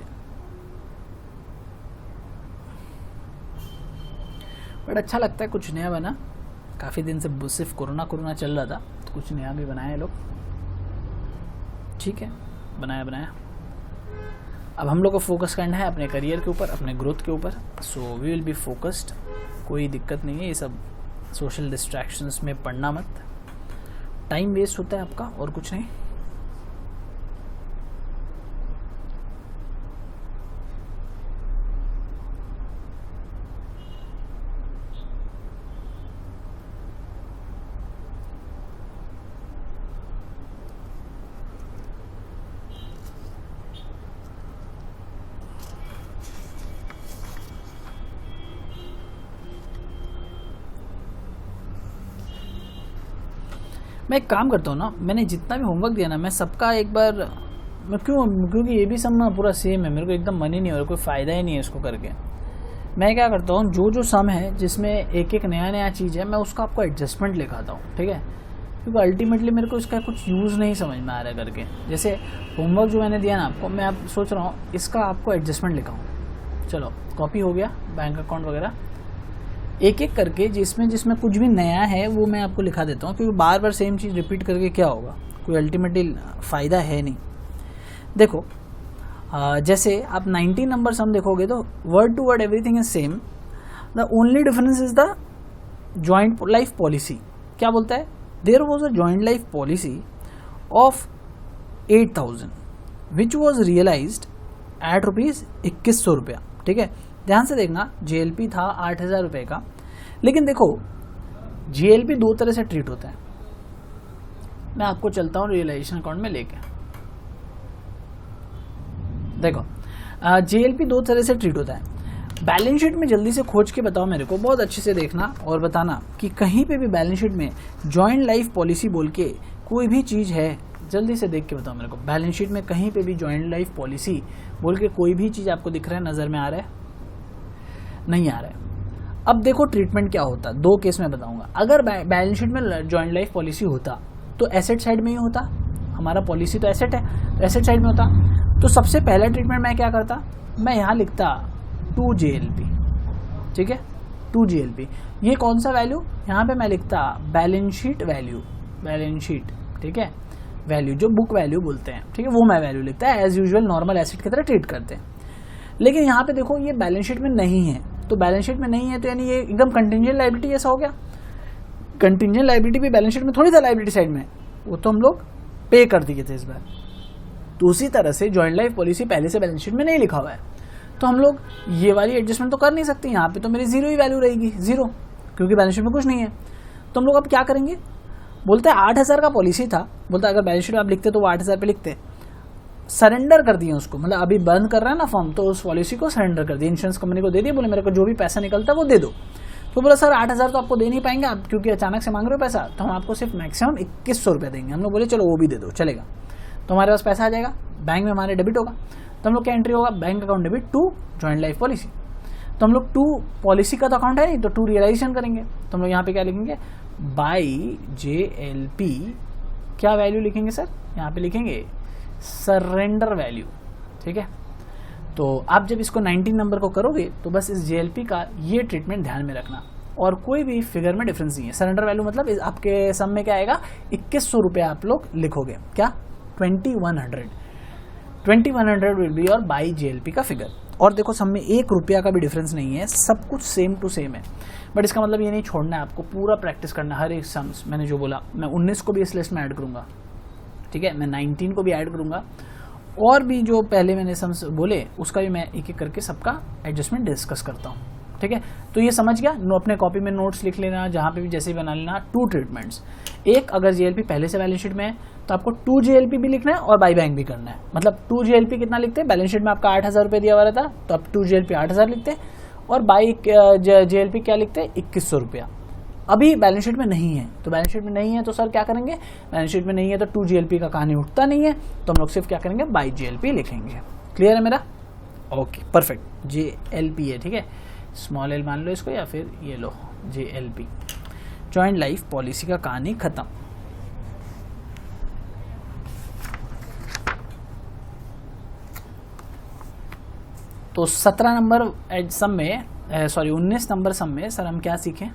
A: बट अच्छा लगता है कुछ नया बना। काफ़ी दिन से सिर्फ कोरोना चल रहा था, तो कुछ नया भी बनाए लोग, ठीक है, बनाया। अब हम लोग को फोकस करना है अपने करियर के ऊपर, अपने ग्रोथ के ऊपर। So we will be focused, कोई दिक्कत नहीं है। ये सब सोशल डिस्ट्रैक्शंस में पढ़ना मत, टाइम वेस्ट होता है आपका और कुछ नहीं। मैं एक काम करता हूँ ना, मैंने जितना भी होमवर्क दिया ना, मैं सबका एक बार, मैं क्योंकि ये भी सब ना पूरा सेम है, मेरे को एकदम मन ही नहीं हो रहा, कोई फ़ायदा ही नहीं है इसको करके। मैं क्या करता हूँ, जो सम है जिसमें एक नया चीज़ है, मैं उसका आपको एडजस्टमेंट लिखाता हूँ, ठीक है। क्योंकि अल्टीमेटली मेरे को इसका कुछ यूज़ नहीं समझ में आ रहा है करके। जैसे होमवर्क जो मैंने दिया ना आपको, मैं आप सोच रहा हूँ इसका आपको एडजस्टमेंट लिखाऊँ। चलो कॉपी हो गया, बैंक अकाउंट वगैरह एक एक करके जिसमें कुछ भी नया है वो मैं आपको लिखा देता हूँ, क्योंकि बार बार सेम चीज़ रिपीट करके क्या होगा, कोई अल्टीमेटली फ़ायदा है नहीं। देखो जैसे आप 19 नंबर सम देखोगे तो word to word everything is same, the only difference is the joint life policy. क्या बोलता है, there was a joint life policy of 8,000 which was realised at ₹2100, ठीक है। ध्यान से देखना, JLP था 8,000 रुपये का, लेकिन देखो JLP दो तरह से ट्रीट होता है। मैं आपको चलता हूँ रियलाइजेशन अकाउंट में लेके, देखो JLP दो तरह से ट्रीट होता है। बैलेंस शीट में जल्दी से खोज के बताओ मेरे को, बहुत अच्छे से देखना और बताना कि कहीं पे भी बैलेंस शीट में जॉइंट लाइफ पॉलिसी बोल के कोई भी चीज़ है, जल्दी से देख के बताओ मेरे को। बैलेंस शीट में कहीं पे भी जॉइंट लाइफ पॉलिसी बोल के कोई भी चीज़ आपको दिख रहा है, नज़र में आ रहा है, नहीं आ रहा है। अब देखो ट्रीटमेंट क्या होता, दो केस में बताऊंगा। अगर बैलेंस शीट में जॉइंट लाइफ पॉलिसी होता तो एसेट साइड में ही होता, हमारा पॉलिसी तो एसेट है, एसेट साइड में होता। तो सबसे पहला ट्रीटमेंट मैं क्या करता, मैं यहाँ लिखता 2 JLP, ठीक है, 2 JLP। ये कौन सा वैल्यू, यहाँ पे मैं लिखता balance sheet value, balance sheet, ठीक है, वैल्यू जो बुक वैल्यू बोलते हैं, ठीक है, वो मैं वैल्यू लिखता है। एज यूजुअल नॉर्मल एसेट की तरह ट्रीट करते हैं। लेकिन यहाँ पे देखो ये बैलेंस शीट में नहीं है, तो बैलेंस शीट में नहीं है तो यानी ये एकदम कंटिंजेंट लायबिलिटी जैसा हो गया। कंटिंजेंट लायबिलिटी भी बैलेंस शीट में थोड़ी था लायबिलिटी साइड में, वो तो हम लोग पे कर दिए थे इस बार। तो उसी तरह से जॉइंट लाइफ पॉलिसी पहले से बैलेंस शीट में नहीं लिखा हुआ है, तो हम लोग ये वाली एडजस्टमेंट तो कर नहीं सकते। यहाँ पे तो मेरी 0 ही वैल्यू रहेगी, 0, क्योंकि बैलेंस शीट में कुछ नहीं है। तो हम लोग अब क्या करेंगे, बोलते हैं 8,000 का पॉलिसी था, बोलता है अगर बैलेंस शीट में आप लिखते तो वो 8,000 पे लिखते, सरेंडर कर दिए उसको, मतलब अभी बंद कर रहा है ना फॉर्म, तो उस पॉलिसी को सरेंडर कर दिया, इंश्योरेंस कंपनी को दे दिया, बोले मेरे को जो भी पैसा निकलता है वो दे दो। तो बोला सर 8,000 तो आपको दे नहीं पाएंगे आप, क्योंकि अचानक से मांग रहे हो पैसा, तो हम आपको सिर्फ मैक्सिमम 2100 रुपये देंगे। हम लोग बोले चलो वो भी दे दो, चलेगा। तो हमारे पास पैसा आ जाएगा, बैंक में हमारे डेबिट होगा, तो हम लोग क्या एंट्री होगा, bank account debit to joint life policy. तो हम लोग 2 पॉलिसी का तो अकाउंट है नहीं, तो 2 रियलाइजेशन करेंगे। तो हम लोग यहाँ पे क्या लिखेंगे, बाई JLP, क्या वैल्यू लिखेंगे सर, यहाँ पे लिखेंगे सरेंडर वैल्यू, ठीक है। तो आप जब इसको 19 नंबर को करोगे तो बस इस JLP का ये ट्रीटमेंट ध्यान में रखना, और कोई भी फिगर में डिफरेंस नहीं है। सरेंडर वैल्यू मतलब आपके सम में क्या आएगा, 2100 रुपये आप लोग लिखोगे, क्या 2100 विल बी और बाई JLP का फिगर। और देखो सम में 1 रुपया का भी डिफरेंस नहीं है, सब कुछ सेम टू सेम है। बट इसका मतलब ये नहीं छोड़ना है, आपको पूरा प्रैक्टिस करना है हर एक सम्स। मैंने जो बोला, मैं 19 को भी इस लिस्ट में ऐड करूँगा, ठीक है, मैं 19 को भी ऐड करूँगा, और भी जो पहले मैंने सम्स बोले उसका भी मैं एक एक करके सबका एडजस्टमेंट डिस्कस करता हूँ, ठीक है, तो ये समझ गया। अपने कॉपी में नोट्स लिख लेना, जहाँ पे भी जैसे ही बना लेना। 2 ट्रीटमेंट्स, एक अगर JLP पहले से बैलेंस शीट में है तो आपको 2 JLP भी लिखना है और बाई बैंक भी करना है। मतलब 2 JLP कितना लिखते हैं, बैलेंस शीट में आपका 8,000 रुपये दिया हुआ रहता तो आप 2 JLP 8,000 लिखते हैं, और बाई JLP क्या लिखते हैं, 2,100 रुपया। अभी बैलेंस शीट में नहीं है, तो बैलेंस शीट में नहीं है तो सर क्या करेंगे, बैलेंस शीट में नहीं है तो 2 JLP का कहानी उठता नहीं है, तो हम लोग सिर्फ क्या करेंगे, बाई JLP लिखेंगे। क्लियर है मेरा? Okay perfect. JLP है, ठीक है, स्मॉल एल मान लो इसको, या फिर ये लो JLP, जॉइंट लाइफ पॉलिसी का कहानी खत्म। तो 17 नंबर सम में, सॉरी 19 नंबर सम में सर हम क्या सीखें,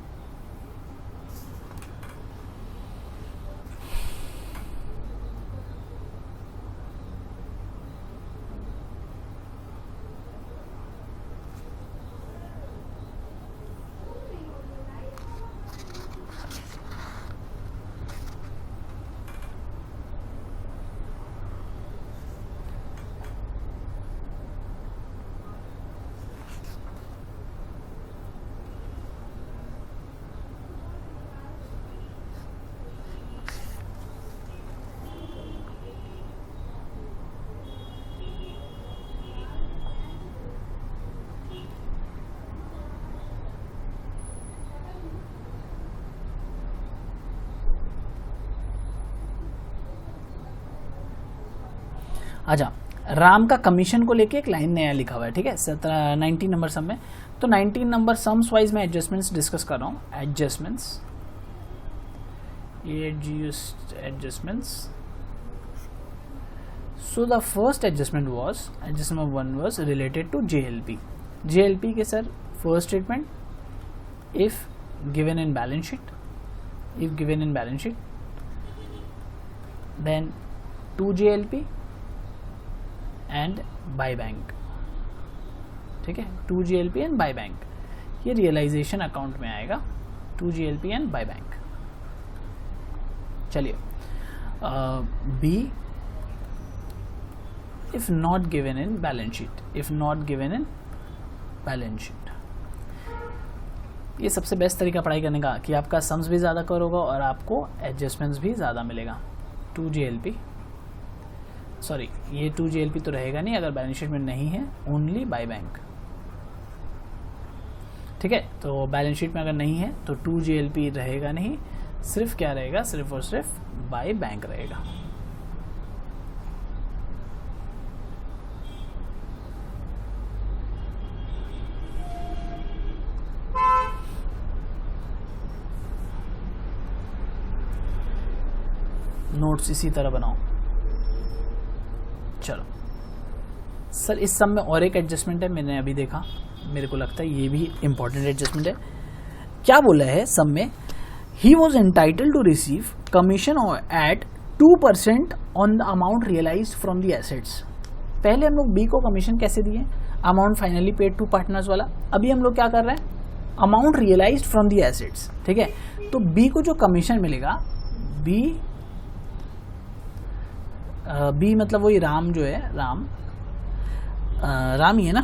A: अच्छा राम का कमीशन को लेके एक लाइन नया लिखा हुआ है, ठीक है, 19 नंबर सम में। तो 19 नंबर सम्स वाइज मैं एडजस्टमेंट्स डिस्कस कर रहा हूँ। Adjustments, adjustments. So the first adjustment was, adjustment 1 was related to JLP। JLP के sir first statement, if given in balance sheet, if given in balance sheet, then 2 JLP and by bank, ठीक है, 2 JLP and by bank, ये realisation account में आएगा, 2 JLP and by bank. चलिए B, if not given in balance sheet, if not given in balance sheet. ये सबसे best तरीका पढ़ाई करने का कि आपका सम्स भी ज़्यादा कवर होगा और आपको एडजस्टमेंट्स भी ज़्यादा मिलेगा। 2 JLP, सॉरी ये 2 JLP तो रहेगा नहीं अगर बैलेंस शीट में नहीं है, ओनली बाय बैंक, ठीक है। तो बैलेंस शीट में अगर नहीं है तो 2 JLP रहेगा नहीं, सिर्फ क्या रहेगा, सिर्फ और सिर्फ बाय बैंक रहेगा। नोट्स इसी तरह बनाओ। चलो सर इस सब में और एक एडजस्टमेंट है, मैंने अभी देखा, मेरे को लगता है ये भी इंपॉर्टेंट एडजस्टमेंट है। क्या बोला है सब में, he was entitled to receive commission at 2% on the amount realised from the assets. पहले हम लोग बी को कमीशन कैसे दिए, amount finally paid to partners वाला। अभी हम लोग क्या कर रहे हैं, amount realised from the assets, ठीक है। तो बी को जो कमीशन मिलेगा, बी मतलब वही राम जो है, राम ही है ना,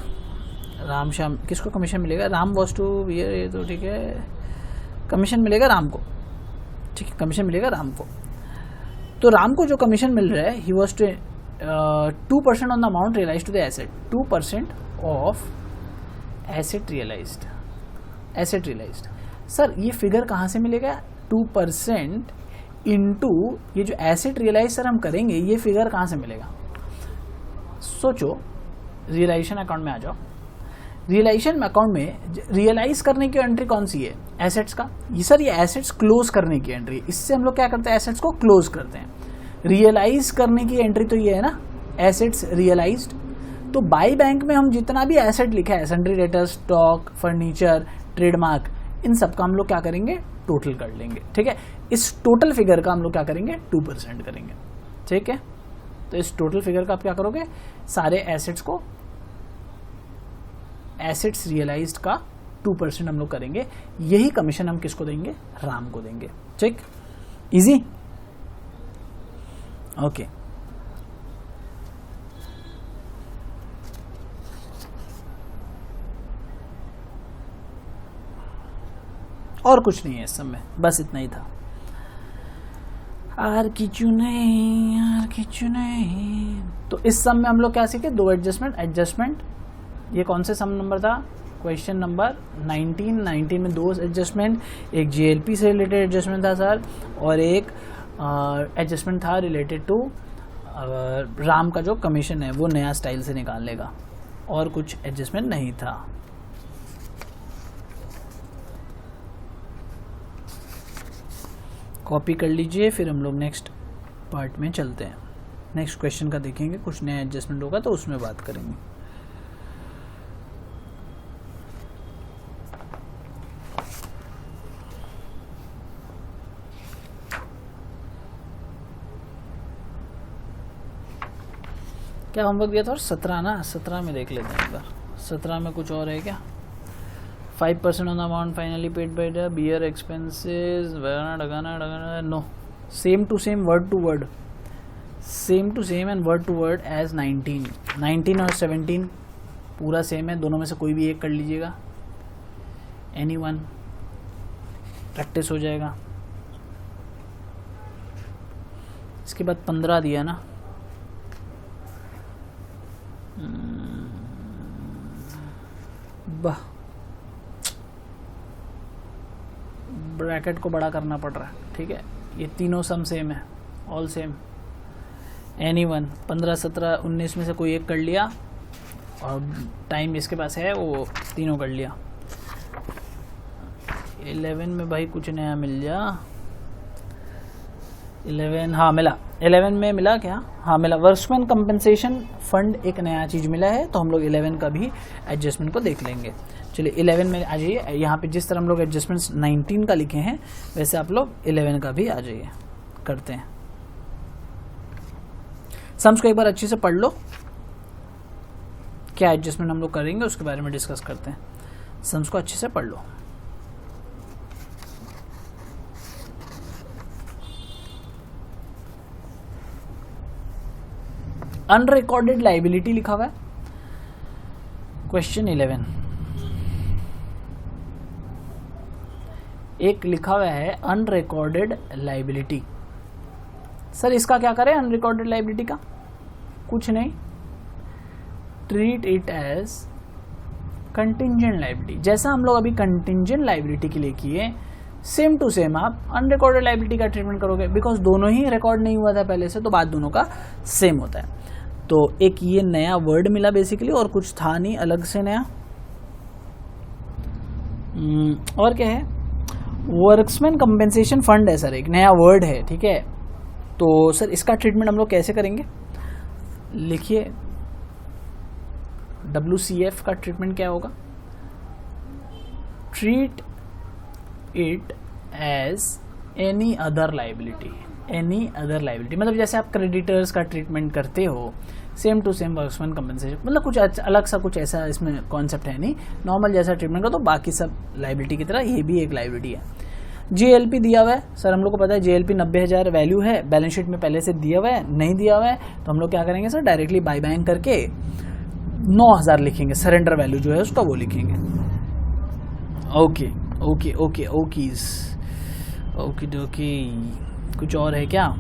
A: राम श्याम, किसको कमीशन मिलेगा, राम वॉज टू, ये तो ठीक है, कमीशन मिलेगा राम को, ठीक है, कमीशन मिलेगा राम को। तो राम को जो कमीशन मिल रहा है, he was to 2% on the amount realised to the asset, 2% of asset realised, asset realised. Sir ये फिगर कहाँ से मिलेगा, 2% इंटू ये जो एसेट रियलाइज सर हम करेंगे, ये फिगर कहाँ से मिलेगा। सोचो, रियलाइजेशन अकाउंट में आ जाओ। रियलाइजेशन अकाउंट में रियलाइज करने की एंट्री कौन सी है, एसेट्स का। ये सर ये एसेट्स क्लोज करने की एंट्री, इससे हम लोग क्या करते हैं, एसेट्स को क्लोज करते हैं। रियलाइज करने की एंट्री तो ये है ना, एसेट्स रियलाइज्ड। तो बाई बैंक में हम जितना भी एसेट लिखा है, sundry debtors, stock, furniture, trademark, इन सब का हम लोग क्या करेंगे, टोटल कर लेंगे, ठीक है। इस टोटल फिगर का हम लोग क्या करेंगे, 2% करेंगे, ठीक है। तो इस टोटल फिगर का आप क्या करोगे, सारे एसेट्स को, एसेट्स रियलाइज्ड का 2% हम लोग करेंगे। यही कमीशन हम किसको देंगे, राम को देंगे, ठीक, इजी, ओके। और कुछ नहीं है इस सब में, बस इतना ही था। आर किचू नहीं। तो इस सम में हम लोग क्या सीखे, 2 एडजस्टमेंट। ये कौन से सम नंबर था, क्वेश्चन नंबर 19 में 2 एडजस्टमेंट, एक JLP से रिलेटेड एडजस्टमेंट था सर, और एक एडजस्टमेंट था रिलेटेड टू राम का जो कमीशन है वो नया स्टाइल से निकालने का, और कुछ एडजस्टमेंट नहीं था। कॉपी कर लीजिए, फिर हम लोग नेक्स्ट पार्ट में चलते हैं। नेक्स्ट क्वेश्चन का देखेंगे, कुछ नया एडजस्टमेंट होगा तो उसमें बात करेंगे। क्या होमवर्क दिया था, और 17 ना, 17 में देख लेते हैं एक बार। 17 में कुछ और है क्या, 5% on the amount finally paid by the बियर एक्सपेंसेस, डगाना नो, same to same, word to word, same to same and word to word as 19 और 17 पूरा सेम है, दोनों में से कोई भी एक कर लीजिएगा, एनीवन, प्रैक्टिस हो जाएगा। इसके बाद 15 दिया ना, वाह, ब्रैकेट को बड़ा करना पड़ रहा है, ठीक है। ये तीनों सम सेम है, ऑल सेम, एनीवन, 15, 17, 19 में से कोई एक कर लिया, और टाइम जिसके पास है वो तीनों कर लिया। 11 में भाई कुछ नया मिल जा, 11, हाँ मिला, 11 में मिला क्या, हाँ मिला, वर्कमैन कंपनसेशन फंड एक नया चीज़ मिला है, तो हम लोग 11 का भी एडजस्टमेंट को देख लेंगे। चलिए 11 में आ जाइए, यहाँ पे जिस तरह हम लोग एडजस्टमेंट्स 19 का लिखे हैं वैसे आप लोग 11 का भी आ जाइए, करते हैं। सम्स को एक बार अच्छे से पढ़ लो, क्या एडजस्टमेंट हम लोग करेंगे उसके बारे में डिस्कस करते हैं। सम्स को अच्छे से पढ़ लो। अनरिकॉर्डेड लाइबिलिटी लिखा हुआ है, क्वेश्चन 11, एक लिखा हुआ है अनरिकॉर्डेड लाइबिलिटी। सर इसका क्या करें, अनरिकॉर्डेड लाइबिलिटी का कुछ नहीं, treat it as contingent liability. जैसा हम लोग अभी कंटिंजेंट लाइबिलिटी के लिए किए, सेम टू सेम आप अनरिकॉर्डेड लाइबिलिटी का ट्रीटमेंट करोगे, बिकॉज दोनों ही रिकॉर्ड नहीं हुआ था पहले से, तो बात दोनों का सेम होता है। तो एक ये नया वर्ड मिला बेसिकली, और कुछ था नहीं अलग से नया। और क्या है, वर्कमैन कंपेंसेशन फंड है सर, एक नया वर्ड है, ठीक है। तो सर इसका ट्रीटमेंट हम लोग कैसे करेंगे, लिखिए, WCF का ट्रीटमेंट क्या होगा, treat it as any other liability. Any other liability मतलब जैसे आप क्रेडिटर्स का ट्रीटमेंट करते हो, same to same workman compensation, मतलब कुछ अलग सा कुछ ऐसा इसमें कॉन्सेप्ट है नहीं, नॉर्मल जैसा ट्रीटमेंट करो तो बाकी सब लाइबिलिटी की तरह ये भी एक लाइबिलिटी है। JLP दिया हुआ है सर, हम लोग को पता है JLP 90,000 वैल्यू है, बैलेंस शीट में पहले से दिया हुआ है, नहीं दिया हुआ है तो हम लोग क्या करेंगे सर, डायरेक्टली बाय बैंक करके 9,000 लिखेंगे, सरेंडर वैल्यू जो है उसका वो लिखेंगे। ओके ओके ओके ओकीज, ओके डोके, कुछ और है क्या,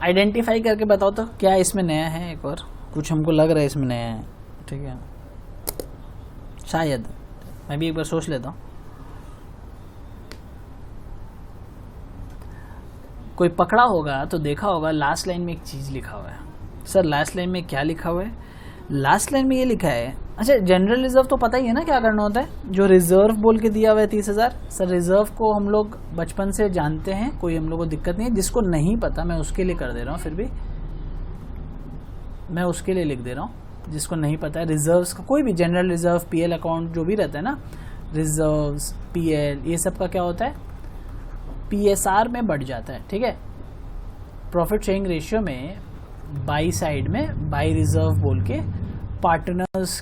A: आइडेंटिफाई करके बताओ तो क्या इसमें नया है, एक और कुछ हमको लग रहा है इसमें नया है, ठीक है, शायद मैं भी एक बार सोच लेता हूँ। कोई पकड़ा होगा तो देखा होगा लास्ट लाइन में एक चीज़ लिखा हुआ है। सर लास्ट लाइन में क्या लिखा हुआ है, लास्ट लाइन में ये लिखा है, अच्छा जनरल रिजर्व तो पता ही है ना क्या करना होता है, जो रिजर्व बोल के दिया हुआ है 30,000। सर रिजर्व को हम लोग बचपन से जानते हैं, कोई हम लोग को दिक्कत नहीं है, जिसको नहीं पता मैं उसके लिए कर दे रहा हूँ, फिर भी मैं उसके लिए लिख दे रहा हूँ जिसको नहीं पता है। रिजर्व्स का कोई भी जनरल रिजर्व, PL अकाउंट जो भी रहता है ना, रिजर्व्स, पीएल, ये सब का क्या होता है, पीएसआर में बढ़ जाता है, ठीक है। प्रॉफिट शेयरिंग रेशियो में बाई साइड में बाई रिजर्व बोल के पार्टनर्स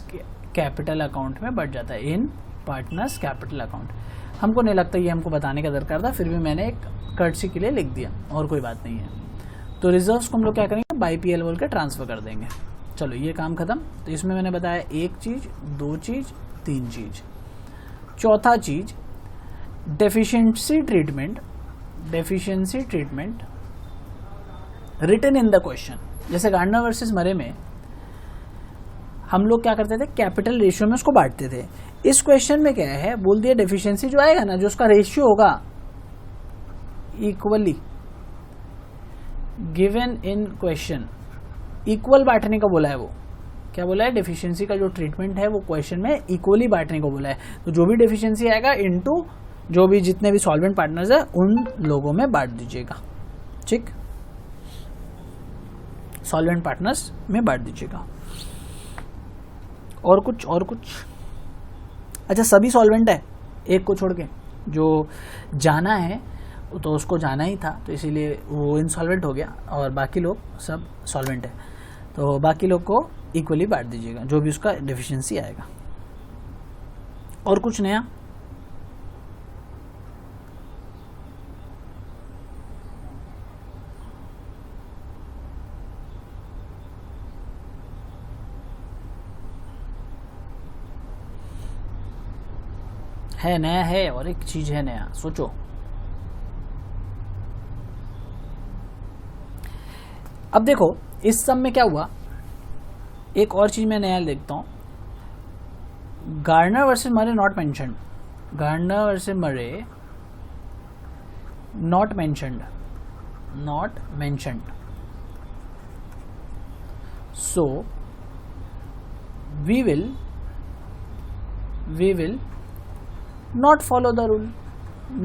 A: कैपिटल अकाउंट में बढ़ जाता है, इन पार्टनर्स कैपिटल अकाउंट। हमको नहीं लगता ये हमको बताने का दरकार था, फिर भी मैंने एक कर्टसी के लिए लिख दिया, और कोई बात नहीं है। तो रिजर्व्स को हम लोग क्या करेंगे, बाई पीएल बोल के ट्रांसफर कर देंगे। चलो ये काम खत्म। तो इसमें मैंने बताया एक चीज, दो चीज, तीन चीज। चौथा चीज deficiency treatment, deficiency treatment written in the question. जैसे गार्डनर वर्सेस मरे में हम लोग क्या करते थे, कैपिटल रेशियो में उसको बांटते थे। इस क्वेश्चन में क्या है, बोल दिया डेफिशिएंसी जो आएगा ना, जो उसका रेशियो होगा equally given in question, equal बांटने का बोला है। वो क्या बोला है, डेफिशिएंसी का जो ट्रीटमेंट है वो क्वेश्चन में इक्वली बांटने को बोला है। तो जो भी डेफिशिएंसी आएगा इनटू जो भी जितने भी सॉल्वेंट पार्टनर्स है उन लोगों में बांट दीजिएगा, ठीक, सॉल्वेंट पार्टनर्स में बांट दीजिएगा। और कुछ, और कुछ, अच्छा सभी सॉल्वेंट है एक को छोड़ के, जो जाना है तो उसको जाना ही था तो इसीलिए वो इनसॉल्वेंट हो गया, और बाकी लोग सब सॉल्वेंट है, तो बाकी लोग को इक्वली बांट दीजिएगा जो भी उसका डेफिशिएंसी आएगा। और कुछ नया, है नया है, और एक चीज है नया, सोचो। अब देखो इस सब में क्या हुआ, एक और चीज मैं नया देखता हूं, Garner versus Murray not mentioned, Garner versus Murray not mentioned, not mentioned. So we will not follow the rule,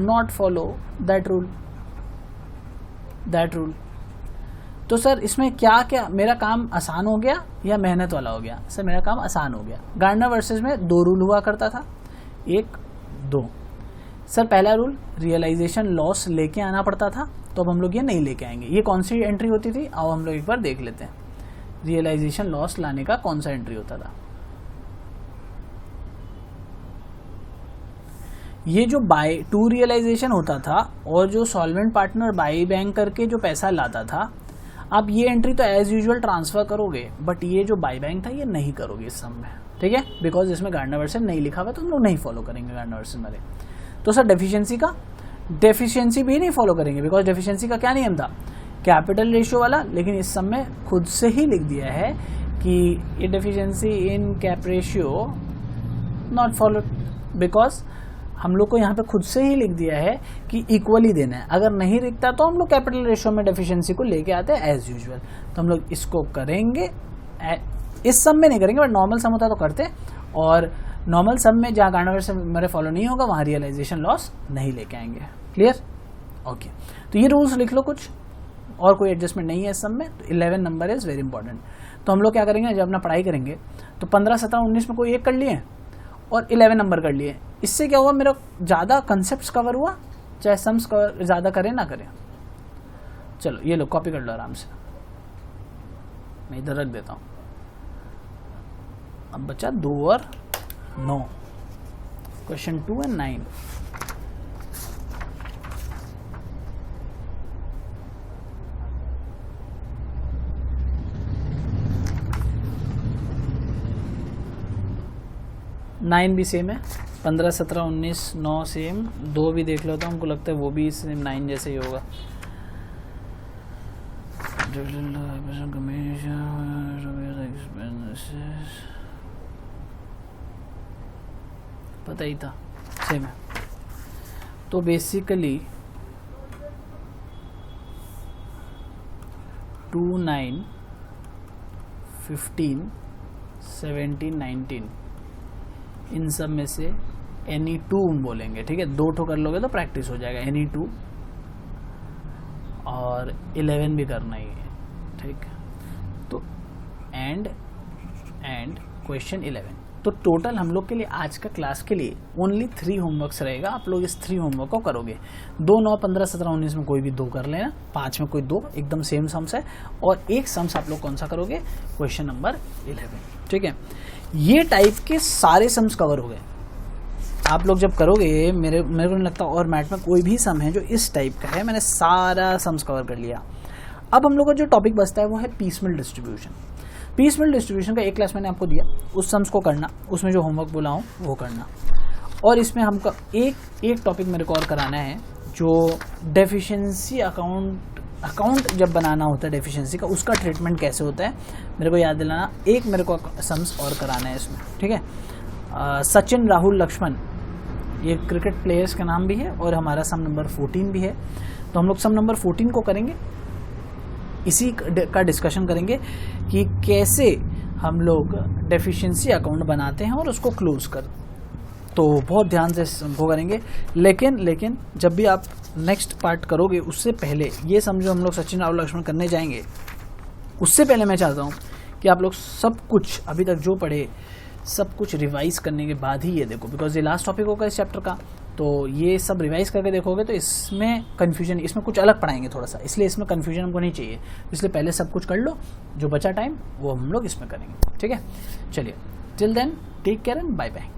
A: not follow that rule, that rule। तो सर इसमें क्या क्या मेरा काम आसान हो गया या मेहनत वाला हो गया? सर मेरा काम आसान हो गया। गार्डनर वर्सेस में 2 रूल हुआ करता था, 1 2। सर पहला रूल रियलाइजेशन लॉस लेके आना पड़ता था, तो अब हम लोग ये नहीं लेके आएंगे। ये कौन सी एंट्री होती थी, अब हम लोग एक बार देख लेते हैं। रियलाइजेशन लॉस लाने का कौन सा एंट्री होता था? ये जो बाय टू रियलाइजेशन होता था और जो सॉल्वेंट पार्टनर बाई बैंक करके जो पैसा लाता था, आप ये एंट्री तो एज यूजुअल ट्रांसफर करोगे, बट ये जो बाई बैंक था ये नहीं करोगे इस सम में, ठीक है, बिकॉज इसमें गार्डनर वर्सेस नहीं लिखा हुआ तो हम लोग नहीं फॉलो करेंगे गार्डनर वर्सेस मरे। तो सर डेफिशिएंसी भी नहीं फॉलो करेंगे, बिकॉज डेफिशिएंसी का क्या नियम था, कैपिटल रेशियो वाला, लेकिन इस सम में खुद से ही लिख दिया है कि ये deficiency in cap ratio not followed, because हम लोग को यहाँ पे खुद से ही लिख दिया है कि इक्वली देना है। अगर नहीं लिखता तो हम लोग कैपिटल रेशियो में डेफिशिएंसी को लेके आते हैं एज यूजुअल। तो हम लोग इसको करेंगे, इस सम में नहीं करेंगे, बट नॉर्मल सम होता तो करते, और नॉर्मल सम में जहाँ गार्डनर से मेरे फॉलो नहीं होगा वहाँ रियलाइजेशन लॉस नहीं लेके आएंगे। क्लियर? ओके, तो ये रूल्स लिख लो कुछ, और कोई एडजस्टमेंट नहीं है इस सम में। तो 11 नंबर इज वेरी इंपॉर्टेंट। तो हम लोग क्या करेंगे, जब अपना पढ़ाई करेंगे तो 15 17 19 में कोई एक कर लिए और 11 नंबर कर लिए। इससे क्या हुआ, मेरा ज़्यादा कंसेप्ट कवर हुआ, चाहे सम्स कवर ज़्यादा करें ना करें। चलो ये लो कॉपी कर लो आराम से, मैं इधर रख देता हूँ। अब बचा 2 और 9, क्वेश्चन 2 और 9। नाइन भी सेम है, 15 17 19 9 सेम, 2 भी देख लो तो हमको लगता है वो भी सेम 9 जैसे ही होगा। पता ही था सेम है। तो बेसिकली 2 9 15 17 19 इन सब में से एनी 2 बोलेंगे, ठीक है। 2 ठो कर लोगे तो प्रैक्टिस हो जाएगा, एनी 2, और 11 भी करना ही है, ठीक। तो एंड क्वेश्चन 11 तो टोटल हम लोग के लिए आज का क्लास के लिए ओनली 3 होमवर्क्स रहेगा। आप लोग इस 3 होमवर्क को करोगे। 2, 9, 15, 17, 19 में कोई भी 2 कर लेना, 5 में कोई 2, एकदम सेम सम्स है। और एक सम्स आप लोग कौन सा करोगे, क्वेश्चन नंबर 11। ठीक है, ये टाइप के सारे सम्स कवर हो गए। आप लोग जब करोगे, मेरे को नहीं लगता और मैथ में कोई भी सम है जो इस टाइप का है। मैंने सारा सम्स कवर कर लिया। अब हम लोग का जो टॉपिक बचता है वो है पीसमेल डिस्ट्रीब्यूशन। पीसमेल डिस्ट्रीब्यूशन का एक क्लास मैंने आपको दिया, उस सम्स को करना, उसमें जो होमवर्क बोला हूँ वो करना। और इसमें हमको एक टॉपिक मेरे को और कराना है, जो डेफिशिएंसी अकाउंट जब बनाना होता है डेफिशिएंसी का, उसका ट्रीटमेंट कैसे होता है मेरे को याद दिलाना। एक मेरे को सम्स और कराना है इसमें। ठीक है, सचिन, राहुल, लक्ष्मण, ये क्रिकेट प्लेयर्स का नाम भी है और हमारा सम नंबर 14 भी है। तो हम लोग सम नंबर 14 को करेंगे, इसी का डिस्कशन करेंगे कि कैसे हम लोग डेफिशिएंसी अकाउंट बनाते हैं और उसको क्लोज कर। तो बहुत ध्यान से इसको करेंगे। लेकिन जब भी आप नेक्स्ट पार्ट करोगे उससे पहले ये समझो, हम लोग सचिन, राहुल, लक्ष्मण करने जाएंगे, उससे पहले मैं चाहता हूँ कि आप लोग सब कुछ अभी तक जो पढ़े सब कुछ रिवाइज करने के बाद ही ये देखो, बिकॉज ये लास्ट टॉपिक होगा इस चैप्टर का। तो ये सब रिवाइज करके देखोगे तो इसमें कन्फ्यूजन, इसमें कुछ अलग पढ़ाएंगे थोड़ा सा, इसलिए इसमें कन्फ्यूजन हमको नहीं चाहिए। इसलिए पहले सब कुछ कर लो, जो बचा टाइम वो हम लोग इसमें करेंगे। ठीक है, चलिए, till then take care and bye bye.